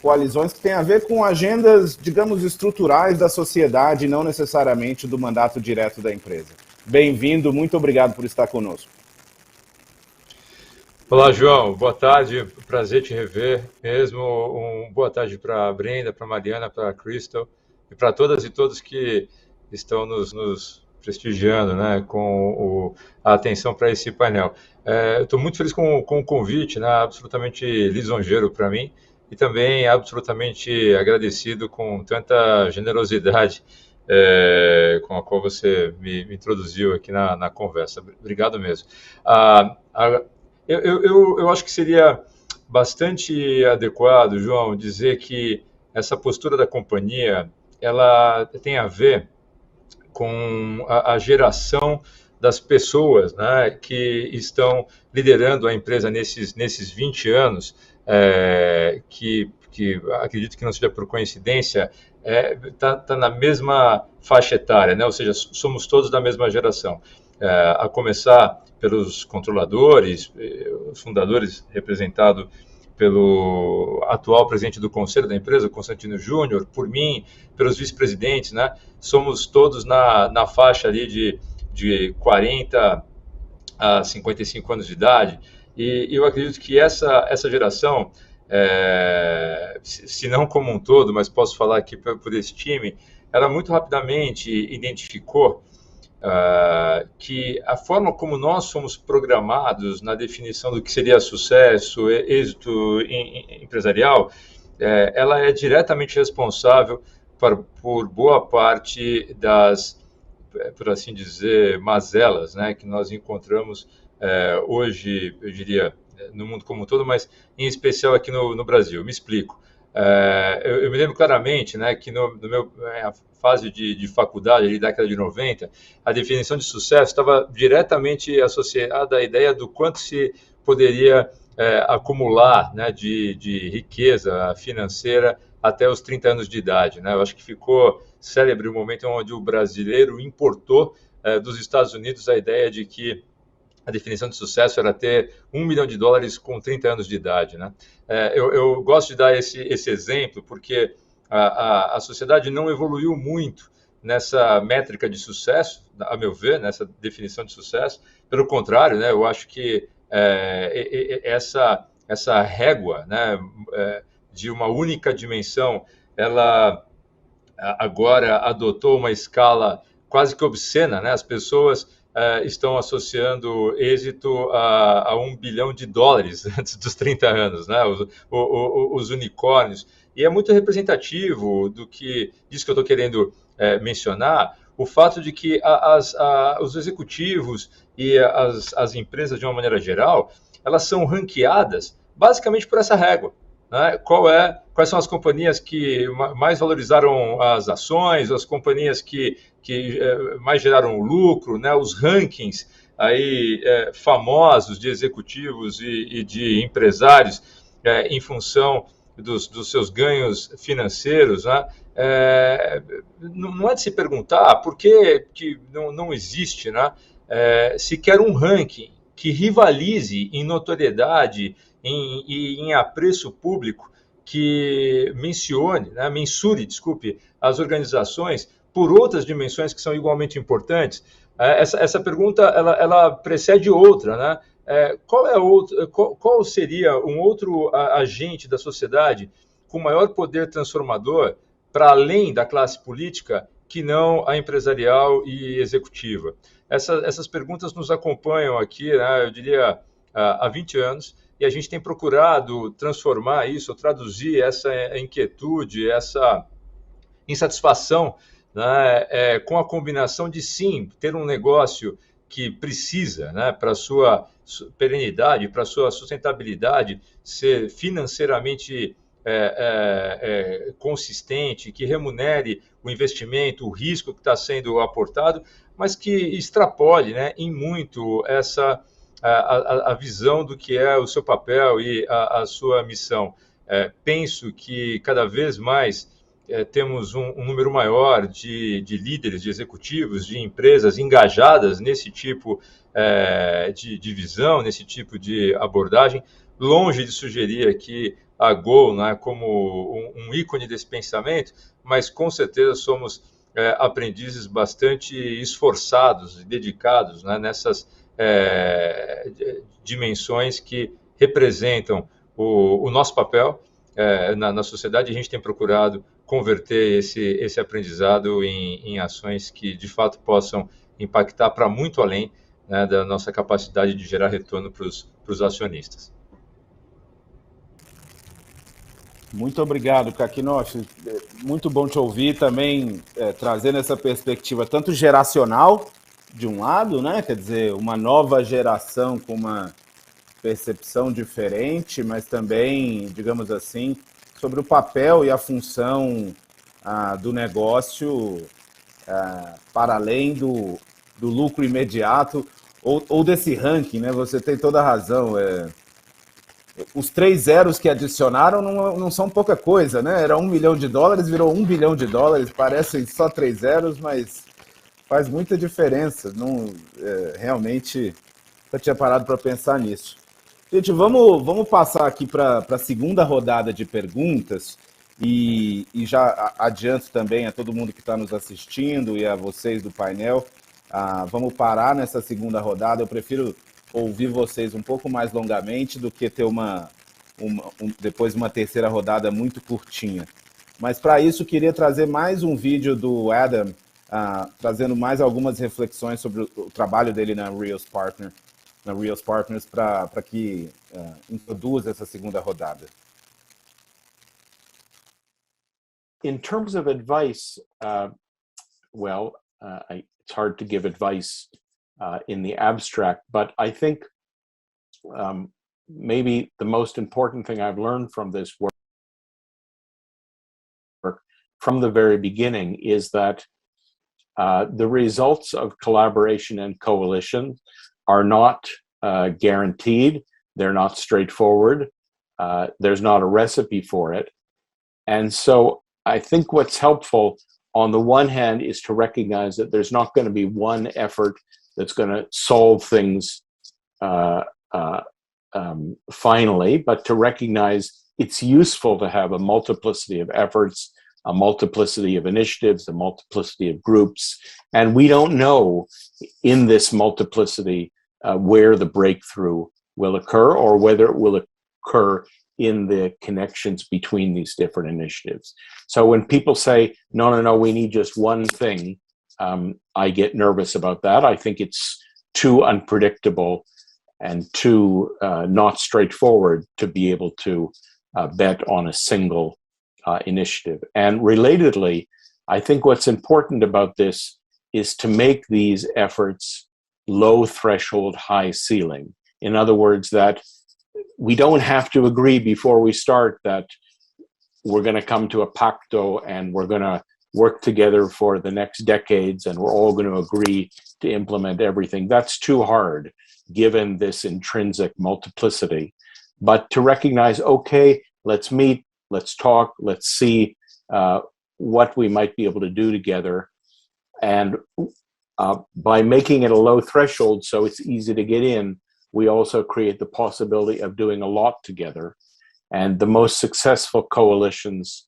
coalizões que têm a ver com agendas, digamos, estruturais da sociedade, não necessariamente do mandato direto da empresa? Bem-vindo, muito obrigado por estar conosco. Olá, João, boa tarde, prazer te rever mesmo. Boa tarde para a Brenda, para a Mariana, para a Crystal e para todas e todos que estão nos prestigiando, né, com a atenção para esse painel. Eu estou muito feliz com o convite, né, absolutamente lisonjeiro para mim, e também absolutamente agradecido com tanta generosidade com a qual você me introduziu aqui na conversa. Obrigado mesmo. Eu acho que seria bastante adequado, João, dizer que essa postura da companhia, ela tem a ver com a geração das pessoas, né, que estão liderando a empresa nesses 20 anos, que acredito que não seja por coincidência, tá na mesma faixa etária, né, ou seja, somos todos da mesma geração. A começar pelos controladores, os fundadores, representado pelo atual presidente do conselho da empresa, Constantino Júnior, por mim, pelos vice-presidentes, né? Somos todos na faixa ali de 40 a 55 anos de idade, e eu acredito que essa geração, se não como um todo, mas posso falar aqui por esse time, ela muito rapidamente identificou que a forma como nós somos programados na definição do que seria sucesso, êxito empresarial, ela é diretamente responsável por boa parte das, por assim dizer, mazelas, né, que nós encontramos hoje, eu diria, no mundo como um todo, mas em especial aqui no Brasil. Me explico. Eu me lembro claramente, né, que no meu fase de faculdade, ali, década de 90, a definição de sucesso estava diretamente associada à ideia do quanto se poderia acumular, né, de riqueza financeira até os 30 anos de idade, né? Eu acho que ficou célebre o momento onde o brasileiro importou dos Estados Unidos a ideia de que a definição de sucesso era ter $1 milhão com 30 anos de idade, né? Eu gosto de dar esse exemplo porque a sociedade não evoluiu muito nessa métrica de sucesso, a meu ver, nessa definição de sucesso. Pelo contrário, né, eu acho que essa régua, né, de uma única dimensão, ela agora adotou uma escala quase que obscena, né? As pessoas estão associando êxito a $1 bilhão antes dos 30 anos, né? Os unicórnios. E é muito representativo disso que eu estou querendo mencionar, o fato de que os executivos e as empresas, de uma maneira geral, elas são ranqueadas basicamente por essa régua, né? Quais são as companhias que mais valorizaram as ações, as companhias que mais geraram lucro, né? Os rankings aí, famosos de executivos e de empresários em função dos seus ganhos financeiros, né? Não é de se perguntar por que não existe, né, sequer um ranking que rivalize em notoriedade e em apreço público, que mensure, as organizações por outras dimensões que são igualmente importantes. Essa pergunta ela precede outra, né? Qual seria um outro agente da sociedade com maior poder transformador para além da classe política que não a empresarial e executiva? Essas perguntas nos acompanham aqui, né, eu diria, há 20 anos, e a gente tem procurado transformar isso, traduzir essa inquietude, essa insatisfação, né, com a combinação de, sim, ter um negócio que precisa, né, para a sua perenidade, para a sua sustentabilidade, ser financeiramente consistente, que remunere o investimento, o risco que está sendo aportado, mas que extrapole, né, em muito a visão do que é o seu papel e a sua missão. Penso que cada vez mais temos um número maior de líderes, de executivos, de empresas engajadas nesse tipo de visão, nesse tipo de abordagem, longe de sugerir aqui a Gol, né, como um ícone desse pensamento, mas com certeza somos aprendizes bastante esforçados e dedicados, né, nessas dimensões que representam o nosso papel na sociedade. A gente tem procurado converter esse aprendizado em ações que, de fato, possam impactar para muito além, né, da nossa capacidade de gerar retorno para os acionistas. Muito obrigado, Kakinoshi. Muito bom te ouvir também, trazendo essa perspectiva tanto geracional, de um lado, né? Quer dizer, uma nova geração com uma percepção diferente, mas também, digamos assim, sobre o papel e a função do negócio para além do lucro imediato ou desse ranking, né? Você tem toda a razão. Os 3 zeros que adicionaram não são pouca coisa, né? Era $1 milhão, virou $1 bilhão. Parecem só 3 zeros, mas faz muita diferença. Realmente, eu tinha parado para pensar nisso. Gente, vamos passar aqui para a segunda rodada de perguntas e já adianto também a todo mundo que está nos assistindo e a vocês do painel, vamos parar nessa segunda rodada. Eu prefiro ouvir vocês um pouco mais longamente do que ter depois uma terceira rodada muito curtinha. Mas para isso, queria trazer mais um vídeo do Adam, trazendo mais algumas reflexões sobre o trabalho dele na Reals Partners, para que introduza essa segunda rodada. In terms of advice, it's hard to give advice in the abstract, but I think maybe the most important thing I've learned from this work from the very beginning is that the results of collaboration and coalition are not guaranteed. They're not straightforward. There's not a recipe for it. And so I think what's helpful on the one hand is to recognize that there's not going to be one effort that's going to solve things finally, but to recognize it's useful to have a multiplicity of efforts, a multiplicity of initiatives, a multiplicity of groups. And we don't know in this multiplicity where the breakthrough will occur or whether it will occur in the connections between these different initiatives. So when people say, no, we need just one thing, I get nervous about that. I think it's too unpredictable and too not straightforward to be able to bet on a single initiative. And relatedly, I think what's important about this is to make these efforts low threshold, high ceiling. In other words, that we don't have to agree before we start that we're going to come to a pacto and we're going to work together for the next decades and we're all going to agree to implement everything. That's too hard given this intrinsic multiplicity. But to recognize, okay, let's meet, let's talk, let's see what we might be able to do together. And by making it a low threshold so it's easy to get in, we also create the possibility of doing a lot together. And the most successful coalitions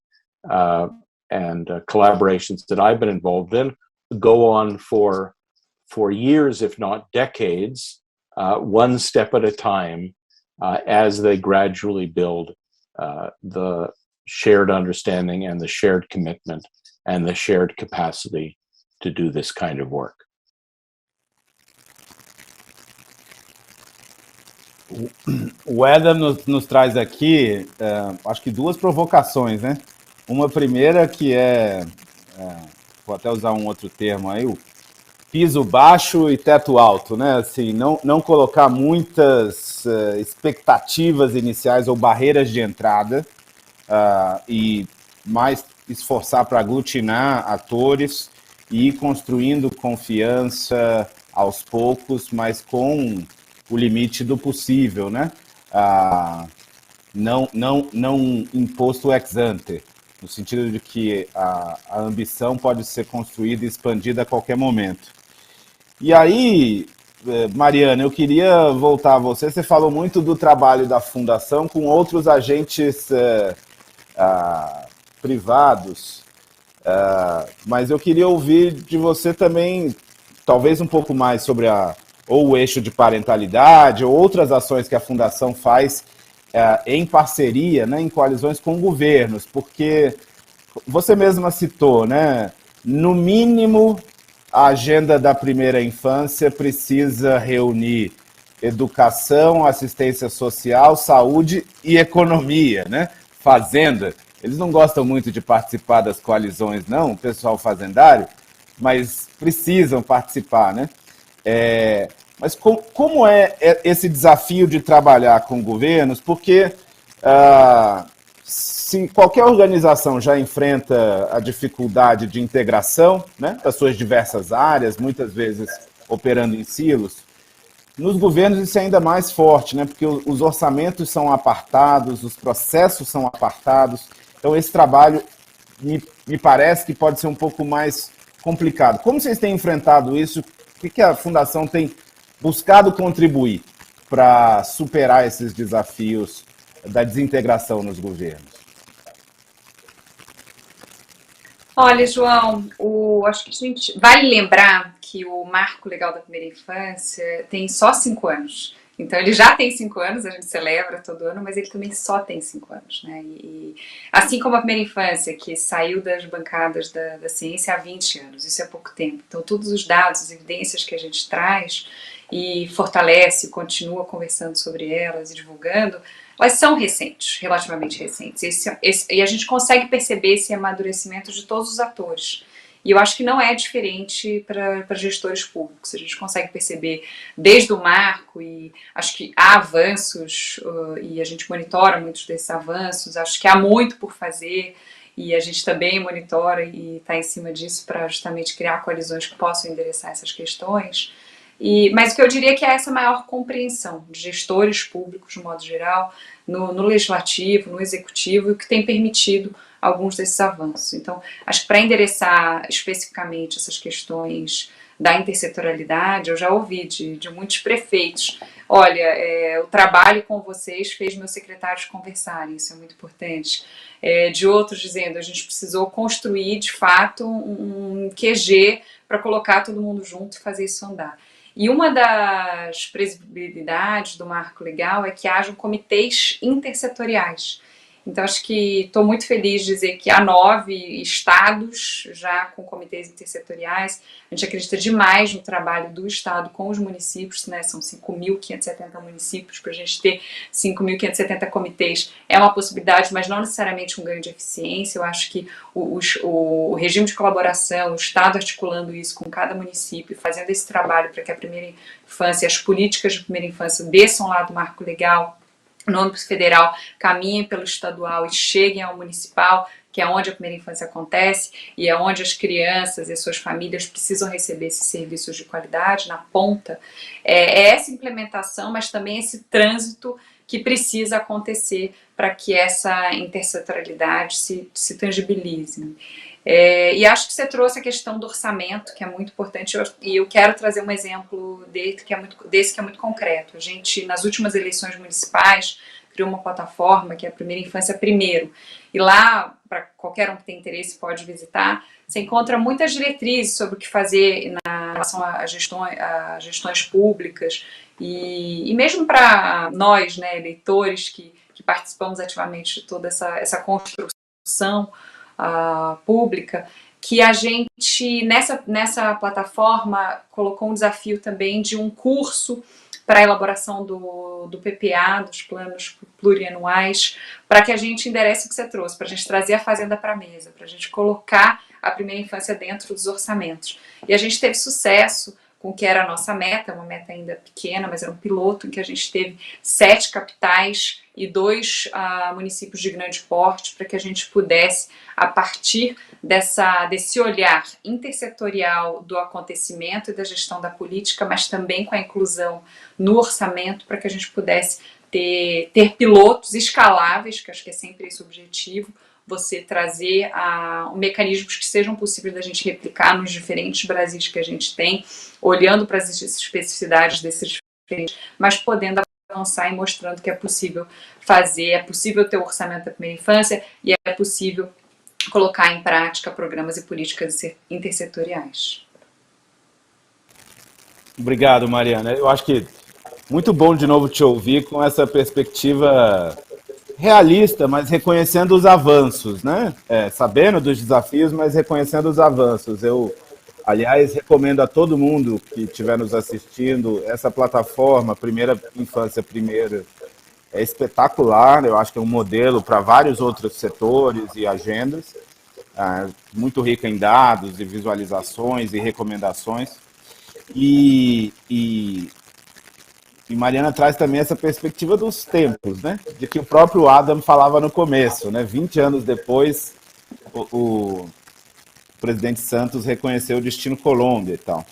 and collaborations that I've been involved in go on for years, if not decades, one step at a time, as they gradually build the shared understanding and the shared commitment and the shared capacity to do this kind of work. O Adam nos traz aqui, acho que duas provocações, né? Uma primeira que vou até usar um outro termo aí, o piso baixo e teto alto, né? Assim, não colocar muitas expectativas iniciais ou barreiras de entrada e mais esforçar para aglutinar atores e ir construindo confiança aos poucos, mas com o limite do possível, né? Não imposto ex ante, no sentido de que a ambição pode ser construída e expandida a qualquer momento. E aí, Mariana, eu queria voltar a você. Você falou muito do trabalho da Fundação com outros agentes privados, mas eu queria ouvir de você também, talvez um pouco mais sobre ou o eixo de parentalidade, ou outras ações que a Fundação faz em parceria, né, em coalizões com governos, porque você mesma citou, né, no mínimo, a agenda da primeira infância precisa reunir educação, assistência social, saúde e economia, né? Fazenda. Eles não gostam muito de participar das coalizões, não, o pessoal fazendário, mas precisam participar, né? Mas como é esse desafio de trabalhar com governos? Porque se qualquer organização já enfrenta a dificuldade de integração, né, das suas diversas áreas, muitas vezes operando em silos, nos governos isso é ainda mais forte, né, porque os orçamentos são apartados, os processos são apartados, então esse trabalho me parece que pode ser um pouco mais complicado. Como vocês têm enfrentado isso? O que a Fundação tem buscado contribuir para superar esses desafios da desintegração nos governos? Olha, João, acho que a gente vale lembrar que o Marco Legal da Primeira Infância tem só 5 anos. Então, ele já tem 5 anos, a gente celebra todo ano, mas ele também só tem 5 anos, né? E assim como a Primeira Infância, que saiu das bancadas da ciência há 20 anos, isso é pouco tempo. Então, todos os dados, as evidências que a gente traz e fortalece, continua conversando sobre elas e divulgando, elas são recentes, relativamente recentes. E a gente consegue perceber esse amadurecimento de todos os atores. E eu acho que não é diferente para gestores públicos. A gente consegue perceber desde o marco, e acho que há avanços, e a gente monitora muitos desses avanços. Acho que há muito por fazer, e a gente também monitora e está em cima disso para justamente criar coalizões que possam endereçar essas questões. Mas o que eu diria é que é essa maior compreensão de gestores públicos, de modo geral, no legislativo, no executivo, o que tem permitido alguns desses avanços. Então, acho que para endereçar especificamente essas questões da intersetorialidade, eu já ouvi de muitos prefeitos: olha, o trabalho com vocês fez meus secretários conversarem, isso é muito importante. De outros dizendo: a gente precisou construir, de fato, um QG para colocar todo mundo junto e fazer isso andar. E uma das previsibilidades do marco legal é que hajam comitês intersetoriais. Então, acho que estou muito feliz de dizer que há 9 estados já com comitês intersetoriais. A gente acredita demais no trabalho do Estado com os municípios, né? São 5.570 municípios. Para a gente ter 5.570 comitês é uma possibilidade, mas não necessariamente um ganho de eficiência. Eu acho que o regime de colaboração, o Estado articulando isso com cada município, fazendo esse trabalho para que a primeira infância, as políticas de primeira infância desçam lá do marco legal, no âmbito federal, caminhem pelo estadual e cheguem ao municipal, que é onde a primeira infância acontece e é onde as crianças e suas famílias precisam receber esses serviços de qualidade, na ponta. É essa implementação, mas também esse trânsito que precisa acontecer para que essa intersetorialidade se tangibilize. E acho que você trouxe a questão do orçamento, que é muito importante, e eu quero trazer um exemplo desse que é muito concreto. A gente, nas últimas eleições municipais, criou uma plataforma que é a Primeira Infância Primeiro, e lá, para qualquer um que tem interesse pode visitar, você encontra muitas diretrizes sobre o que fazer em relação a gestões públicas, e mesmo para nós, né, eleitores, que participamos ativamente de toda essa construção pública, que a gente, nessa plataforma, colocou um desafio também de um curso para a elaboração do PPA, dos planos plurianuais, para que a gente enderece o que você trouxe, para a gente trazer a fazenda para a mesa, para a gente colocar a primeira infância dentro dos orçamentos. E a gente teve sucesso com o que era a nossa meta, uma meta ainda pequena, mas era um piloto em que a gente teve 7 capitais e 2 municípios de grande porte, para que a gente pudesse, a partir desse olhar intersetorial do acontecimento e da gestão da política, mas também com a inclusão no orçamento, para que a gente pudesse ter pilotos escaláveis, que acho que é sempre esse o objetivo, você trazer mecanismos que sejam possíveis da gente replicar nos diferentes Brasis que a gente tem, olhando para as especificidades desses diferentes, mas podendo avançar e mostrando que é possível fazer, é possível ter o orçamento da primeira infância e é possível colocar em prática programas e políticas intersetoriais. Obrigado, Mariana. Eu acho que muito bom de novo te ouvir com essa perspectiva realista, mas reconhecendo os avanços, né? Sabendo dos desafios, mas reconhecendo os avanços. Eu, aliás, recomendo a todo mundo que estiver nos assistindo essa plataforma, Primeira Infância Primeiro, é espetacular. Eu acho que é um modelo para vários outros setores e agendas, muito rica em dados e visualizações e recomendações. E Mariana traz também essa perspectiva dos tempos, né? De que o próprio Adam falava no começo, né? 20 anos depois, o presidente Santos reconheceu o destino Colômbia e tal.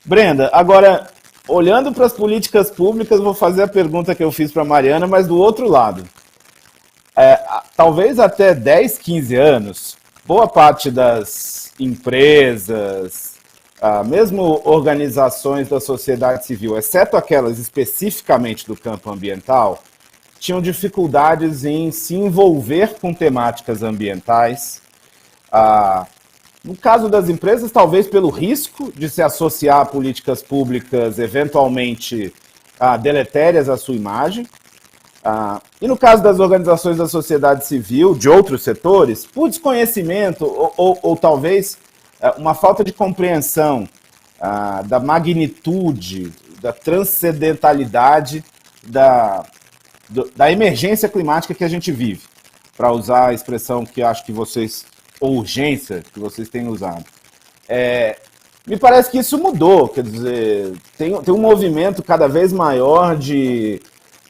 Brenda, agora, olhando para as políticas públicas, vou fazer a pergunta que eu fiz para a Mariana, mas do outro lado. Talvez até 10, 15 anos, boa parte das empresas, mesmo organizações da sociedade civil, exceto aquelas especificamente do campo ambiental, tinham dificuldades em se envolver com temáticas ambientais. No caso das empresas, talvez pelo risco de se associar a políticas públicas eventualmente deletérias à sua imagem. E no caso das organizações da sociedade civil, de outros setores, por desconhecimento ou talvez uma falta de compreensão da magnitude, da transcendentalidade da emergência climática que a gente vive, para usar a expressão que acho que vocês, ou urgência, que vocês têm usado. Me parece que isso mudou, quer dizer, tem um movimento cada vez maior de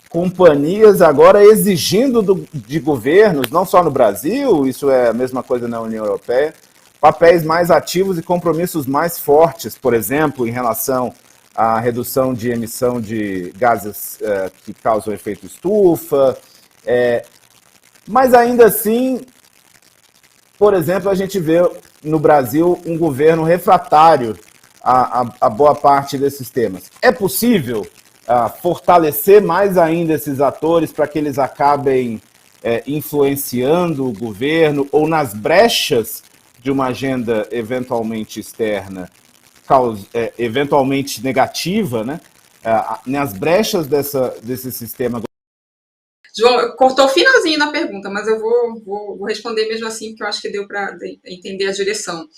companhias agora exigindo de governos, não só no Brasil, isso é a mesma coisa na União Europeia, papéis mais ativos e compromissos mais fortes, por exemplo, em relação a redução de emissão de gases que causam efeito estufa, mas ainda assim, por exemplo, a gente vê no Brasil um governo refratário a boa parte desses temas. É possível fortalecer mais ainda esses atores para que eles acabem influenciando o governo ou nas brechas de uma agenda eventualmente externa, eventualmente negativa, né? Nas brechas desse sistema? João, cortou o finalzinho da pergunta, mas eu vou responder mesmo assim, porque eu acho que deu para entender a direção.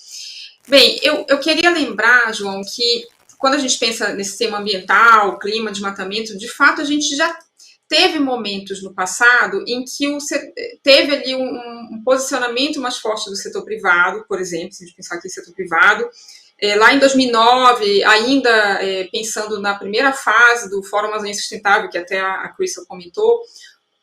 Bem, eu queria lembrar, João, que quando a gente pensa nesse tema ambiental, clima, desmatamento, de fato a gente já teve momentos no passado em que teve ali um posicionamento mais forte do setor privado, por exemplo, se a gente pensar aqui em setor privado. Lá em 2009, ainda pensando na primeira fase do Fórum Amazônia Sustentável, que até a Crystal comentou,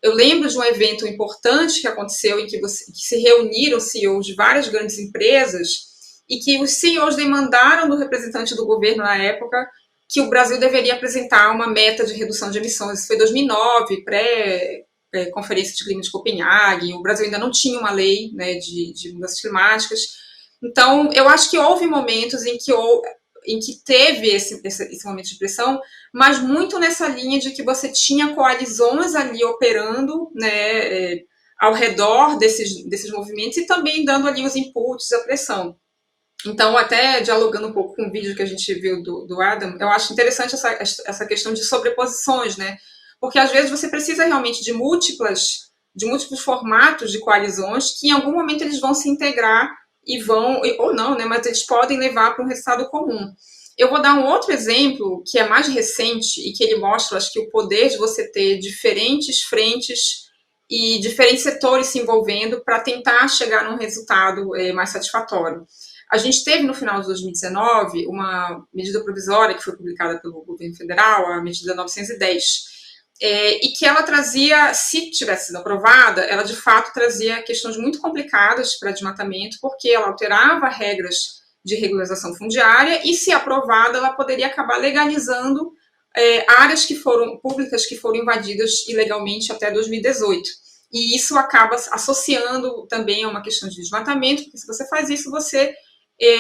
eu lembro de um evento importante que aconteceu em que se reuniram CEOs de várias grandes empresas e que os CEOs demandaram do representante do governo na época que o Brasil deveria apresentar uma meta de redução de emissões. Isso foi 2009, pré-conferência de clima de Copenhague. O Brasil ainda não tinha uma lei, né, de mudanças climáticas. Então, eu acho que houve momentos em que teve esse momento de pressão, mas muito nessa linha de que você tinha coalizões ali operando, né, ao redor desses movimentos e também dando ali os inputs, a pressão. Então, até dialogando um pouco com o vídeo que a gente viu do Adam, eu acho interessante essa questão de sobreposições, né? Porque às vezes você precisa realmente de múltiplos formatos de coalizões que em algum momento eles vão se integrar e vão, ou não, né? Mas eles podem levar para um resultado comum. Eu vou dar um outro exemplo que é mais recente e que ele mostra, acho que o poder de você ter diferentes frentes e diferentes setores se envolvendo para tentar chegar num resultado mais satisfatório. A gente teve, no final de 2019, uma medida provisória que foi publicada pelo governo federal, a medida 910, e que ela trazia, se tivesse sido aprovada, ela de fato trazia questões muito complicadas para desmatamento, porque ela alterava regras de regularização fundiária e, se aprovada, ela poderia acabar legalizando áreas públicas que foram invadidas ilegalmente até 2018. E isso acaba associando também a uma questão de desmatamento, porque se você faz isso, você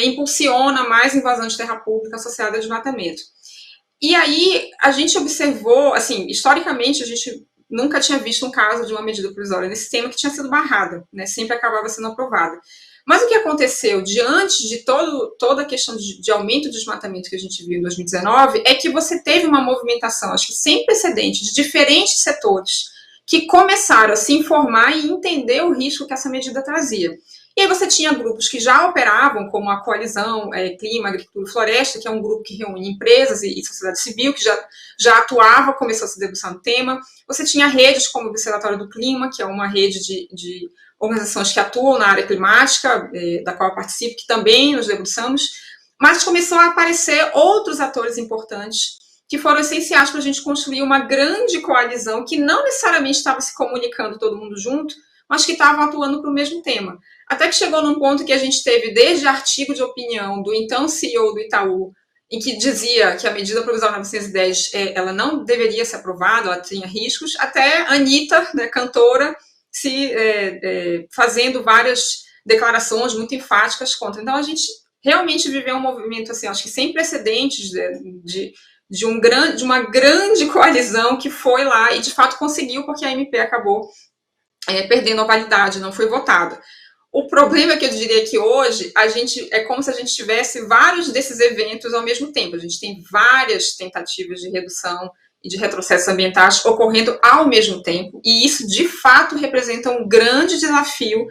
impulsiona mais invasão de terra pública associada a desmatamento. E aí a gente observou, assim, historicamente a gente nunca tinha visto um caso de uma medida provisória nesse tema que tinha sido barrada, né? Sempre acabava sendo aprovada. Mas o que aconteceu diante de toda a questão de aumento do desmatamento que a gente viu em 2019 é que você teve uma movimentação, acho que sem precedente, de diferentes setores que começaram a se informar e entender o risco que essa medida trazia. E aí você tinha grupos que já operavam, como a Coalizão Clima, Agricultura e Floresta, que é um grupo que reúne empresas e sociedade civil, que já atuava, começou a se debruçar no tema. Você tinha redes como o Observatório do Clima, que é uma rede de organizações que atuam na área climática, da qual eu participo, que também nos debruçamos. Mas começou a aparecer outros atores importantes que foram essenciais para a gente construir uma grande coalizão que não necessariamente estava se comunicando todo mundo junto, mas que estavam atuando para o mesmo tema. Até que chegou num ponto que a gente teve desde artigo de opinião do então CEO do Itaú, em que dizia que a medida provisória 910 ela não deveria ser aprovada, ela tinha riscos, até a Anitta, né, cantora, fazendo várias declarações muito enfáticas contra. Então, a gente realmente viveu um movimento, assim, acho que sem precedentes de uma grande coalizão que foi lá e, de fato, conseguiu, porque a MP acabou perdendo a validade, não foi votada. O problema é que eu diria que hoje é como se a gente tivesse vários desses eventos ao mesmo tempo. A gente tem várias tentativas de redução e de retrocessos ambientais ocorrendo ao mesmo tempo, e isso de fato representa um grande desafio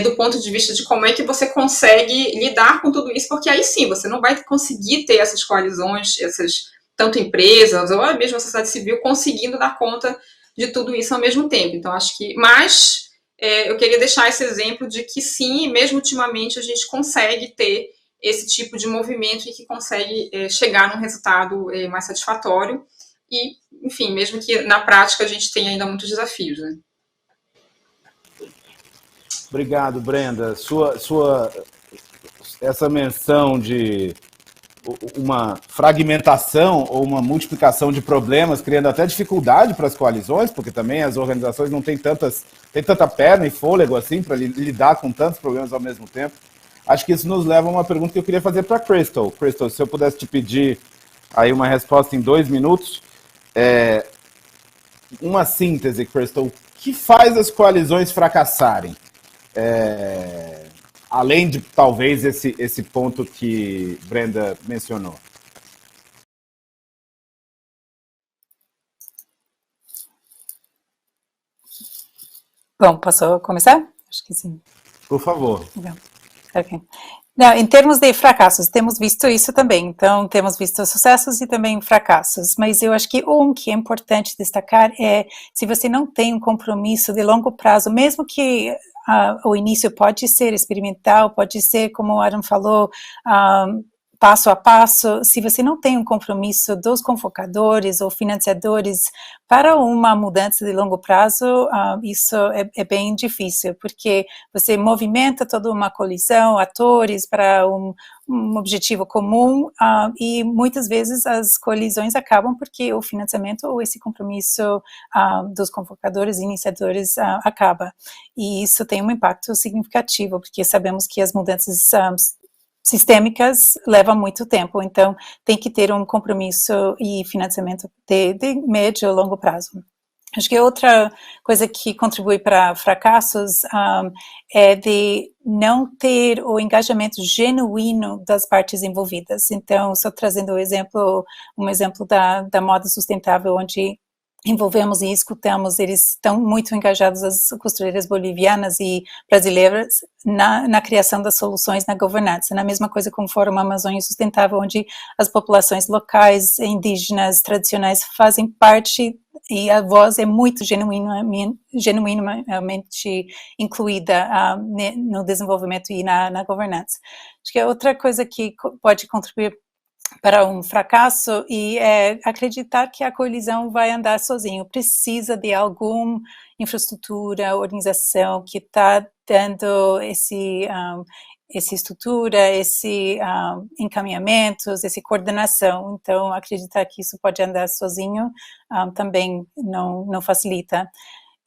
do ponto de vista de como é que você consegue lidar com tudo isso, porque aí sim, você não vai conseguir ter essas coalizões, tanto empresas ou mesmo a sociedade civil conseguindo dar conta de tudo isso ao mesmo tempo. Então, acho que eu queria deixar esse exemplo de que sim, mesmo ultimamente a gente consegue ter esse tipo de movimento e que consegue chegar num resultado mais satisfatório e, enfim, mesmo que na prática a gente tenha ainda muitos desafios, né? Obrigado, Brenda. Essa menção de uma fragmentação ou uma multiplicação de problemas, criando até dificuldade para as coalizões, porque também as organizações não têm tanta perna e fôlego assim para lidar com tantos problemas ao mesmo tempo. Acho que isso nos leva a uma pergunta que eu queria fazer para a Crystal. Crystal, se eu pudesse te pedir aí uma resposta em 2 minutos, uma síntese, Crystal, o que faz as coalizões fracassarem? Além de, talvez, esse ponto que Brenda mencionou. Bom, posso começar? Acho que sim. Por favor. Okay. Não, em termos de fracassos, temos visto isso também. Então, temos visto sucessos e também fracassos. Mas eu acho que que é importante destacar é, se você não tem um compromisso de longo prazo, mesmo que o início pode ser experimental, pode ser, como o Adam falou, passo a passo, se você não tem um compromisso dos convocadores ou financiadores para uma mudança de longo prazo, isso é bem difícil, porque você movimenta toda uma colisão, atores para um objetivo comum, e muitas vezes as colisões acabam porque o financiamento ou esse compromisso dos convocadores e iniciadores acaba. E isso tem um impacto significativo, porque sabemos que as mudanças sistêmicas levam muito tempo, então tem que ter um compromisso e financiamento de médio e longo prazo. Acho que outra coisa que contribui para fracassos é de não ter o engajamento genuíno das partes envolvidas. Então, só trazendo um exemplo da moda sustentável, onde envolvemos e escutamos, eles estão muito engajados, as costureiras bolivianas e brasileiras, na criação das soluções na governança. Na mesma coisa com o Fórum Amazônia Sustentável, onde as populações locais, indígenas, tradicionais fazem parte e a voz é muito genuinamente incluída no desenvolvimento e na governança. Acho que é outra coisa que pode contribuir para um fracasso e acreditar que a coalizão vai andar sozinho, precisa de alguma infraestrutura, organização que está dando essa estrutura, esse encaminhamentos, essa coordenação. Então, acreditar que isso pode andar sozinho também não facilita.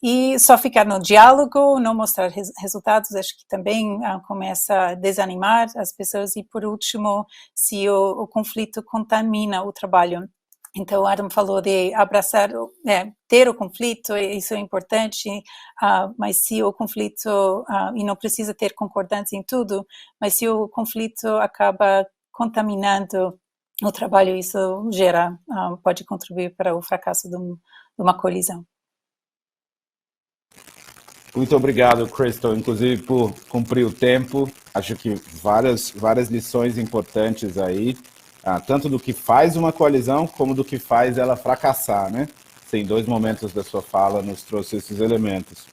E só ficar no diálogo, não mostrar resultados, acho que também começa a desanimar as pessoas. E, por último, se o conflito contamina o trabalho. Então, o Adam falou de abraçar, ter o conflito, isso é importante, mas se o conflito, e não precisa ter concordância em tudo, mas se o conflito acaba contaminando o trabalho, isso pode contribuir para o fracasso de uma colisão. Muito obrigado, Crystal, inclusive por cumprir o tempo. Acho que várias lições importantes aí, tanto do que faz uma coalizão, como do que faz ela fracassar, né? Em 2 momentos da sua fala nos trouxe esses elementos.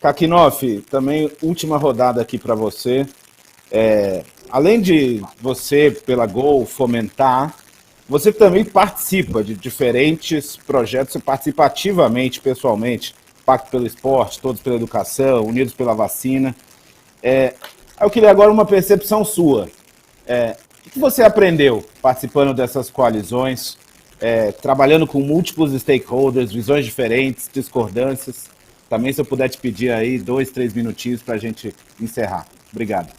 Kakinoff, também última rodada aqui para você. Além de você, pela Gol, fomentar, você também participa de diferentes projetos, você participa ativamente, pessoalmente, Pacto pelo Esporte, Todos pela Educação, Unidos pela Vacina. Eu queria agora uma percepção sua. O que você aprendeu participando dessas coalizões, trabalhando com múltiplos stakeholders, visões diferentes, discordâncias? Também, se eu puder te pedir aí 2, 3 minutinhos para a gente encerrar. Obrigado.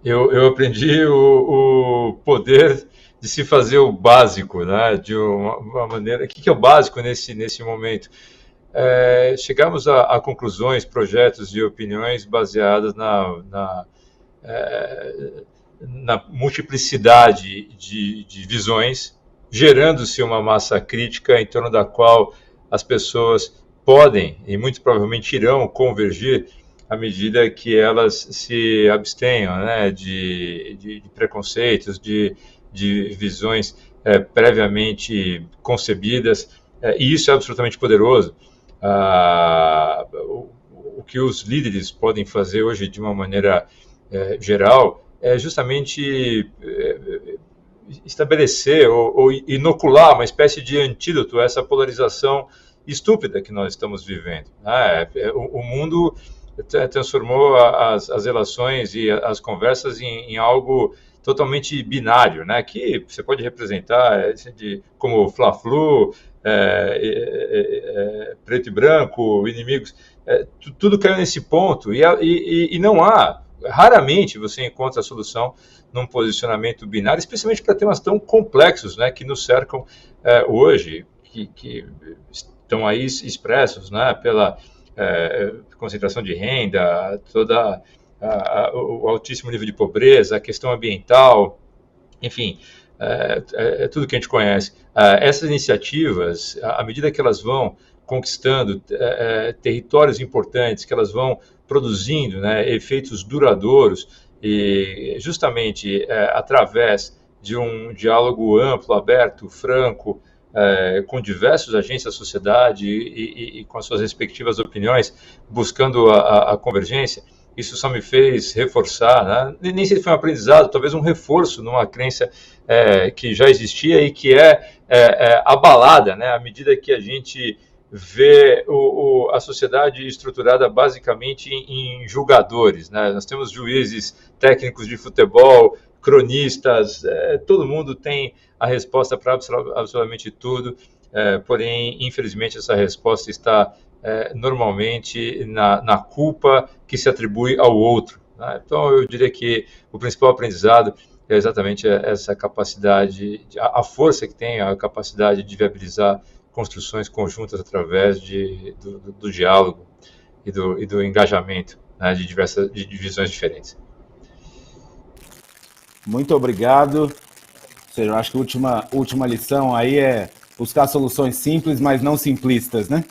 Eu aprendi o poder de se fazer o básico, né? De uma maneira. O que é o básico nesse momento? Chegamos a conclusões, projetos e opiniões baseadas na multiplicidade de visões, gerando-se uma massa crítica em torno da qual as pessoas podem e muito provavelmente irão convergir à medida que elas se abstenham, né, de preconceitos, de visões previamente concebidas, e isso é absolutamente poderoso. O que os líderes podem fazer hoje de uma maneira geral é justamente estabelecer ou inocular uma espécie de antídoto a essa polarização estúpida que nós estamos vivendo. O mundo transformou as relações e as conversas em algo totalmente binário, né? Que você pode representar como Fla-Flu, preto e branco, inimigos, tudo caiu nesse ponto e não há, raramente você encontra a solução num posicionamento binário, especialmente para temas tão complexos, né, que nos cercam hoje, que estão aí expressos, né, pela concentração de renda, o altíssimo nível de pobreza, a questão ambiental, enfim, tudo que a gente conhece. Essas iniciativas, à medida que elas vão conquistando territórios importantes, que elas vão produzindo, né, efeitos duradouros, e justamente através de um diálogo amplo, aberto, franco, com diversos agentes da sociedade e com as suas respectivas opiniões, buscando a convergência, isso só me fez reforçar, né? Nem sei se foi um aprendizado, talvez um reforço numa crença que já existia e que abalada, né, à medida que a gente vê a sociedade estruturada basicamente em julgadores, né? Nós temos juízes, técnicos de futebol, cronistas, todo mundo tem a resposta para absolutamente tudo, porém, infelizmente, essa resposta está normalmente na culpa que se atribui ao outro, né? Então, eu diria que o principal aprendizado é exatamente essa capacidade, a força que tem, a capacidade de viabilizar construções conjuntas através do diálogo e do engajamento, né, de visões diferentes. Muito obrigado. Ou seja, eu acho que a última lição aí é buscar soluções simples, mas não simplistas, né?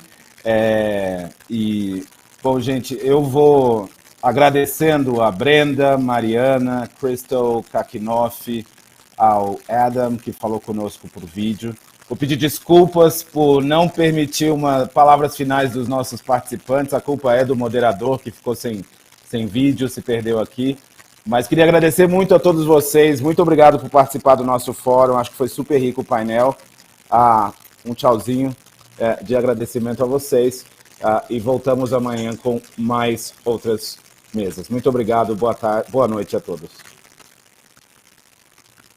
Bom, gente, eu vou agradecendo a Brenda, Mariana, Crystal, Kakinoff, ao Adam, que falou conosco por vídeo. Vou pedir desculpas por não permitir palavras finais dos nossos participantes. A culpa é do moderador, que ficou sem vídeo, se perdeu aqui. Mas queria agradecer muito a todos vocês. Muito obrigado por participar do nosso fórum. Acho que foi super rico o painel. Um tchauzinho de agradecimento a vocês. E voltamos amanhã com mais outras mesas. Muito obrigado. Boa noite a todos.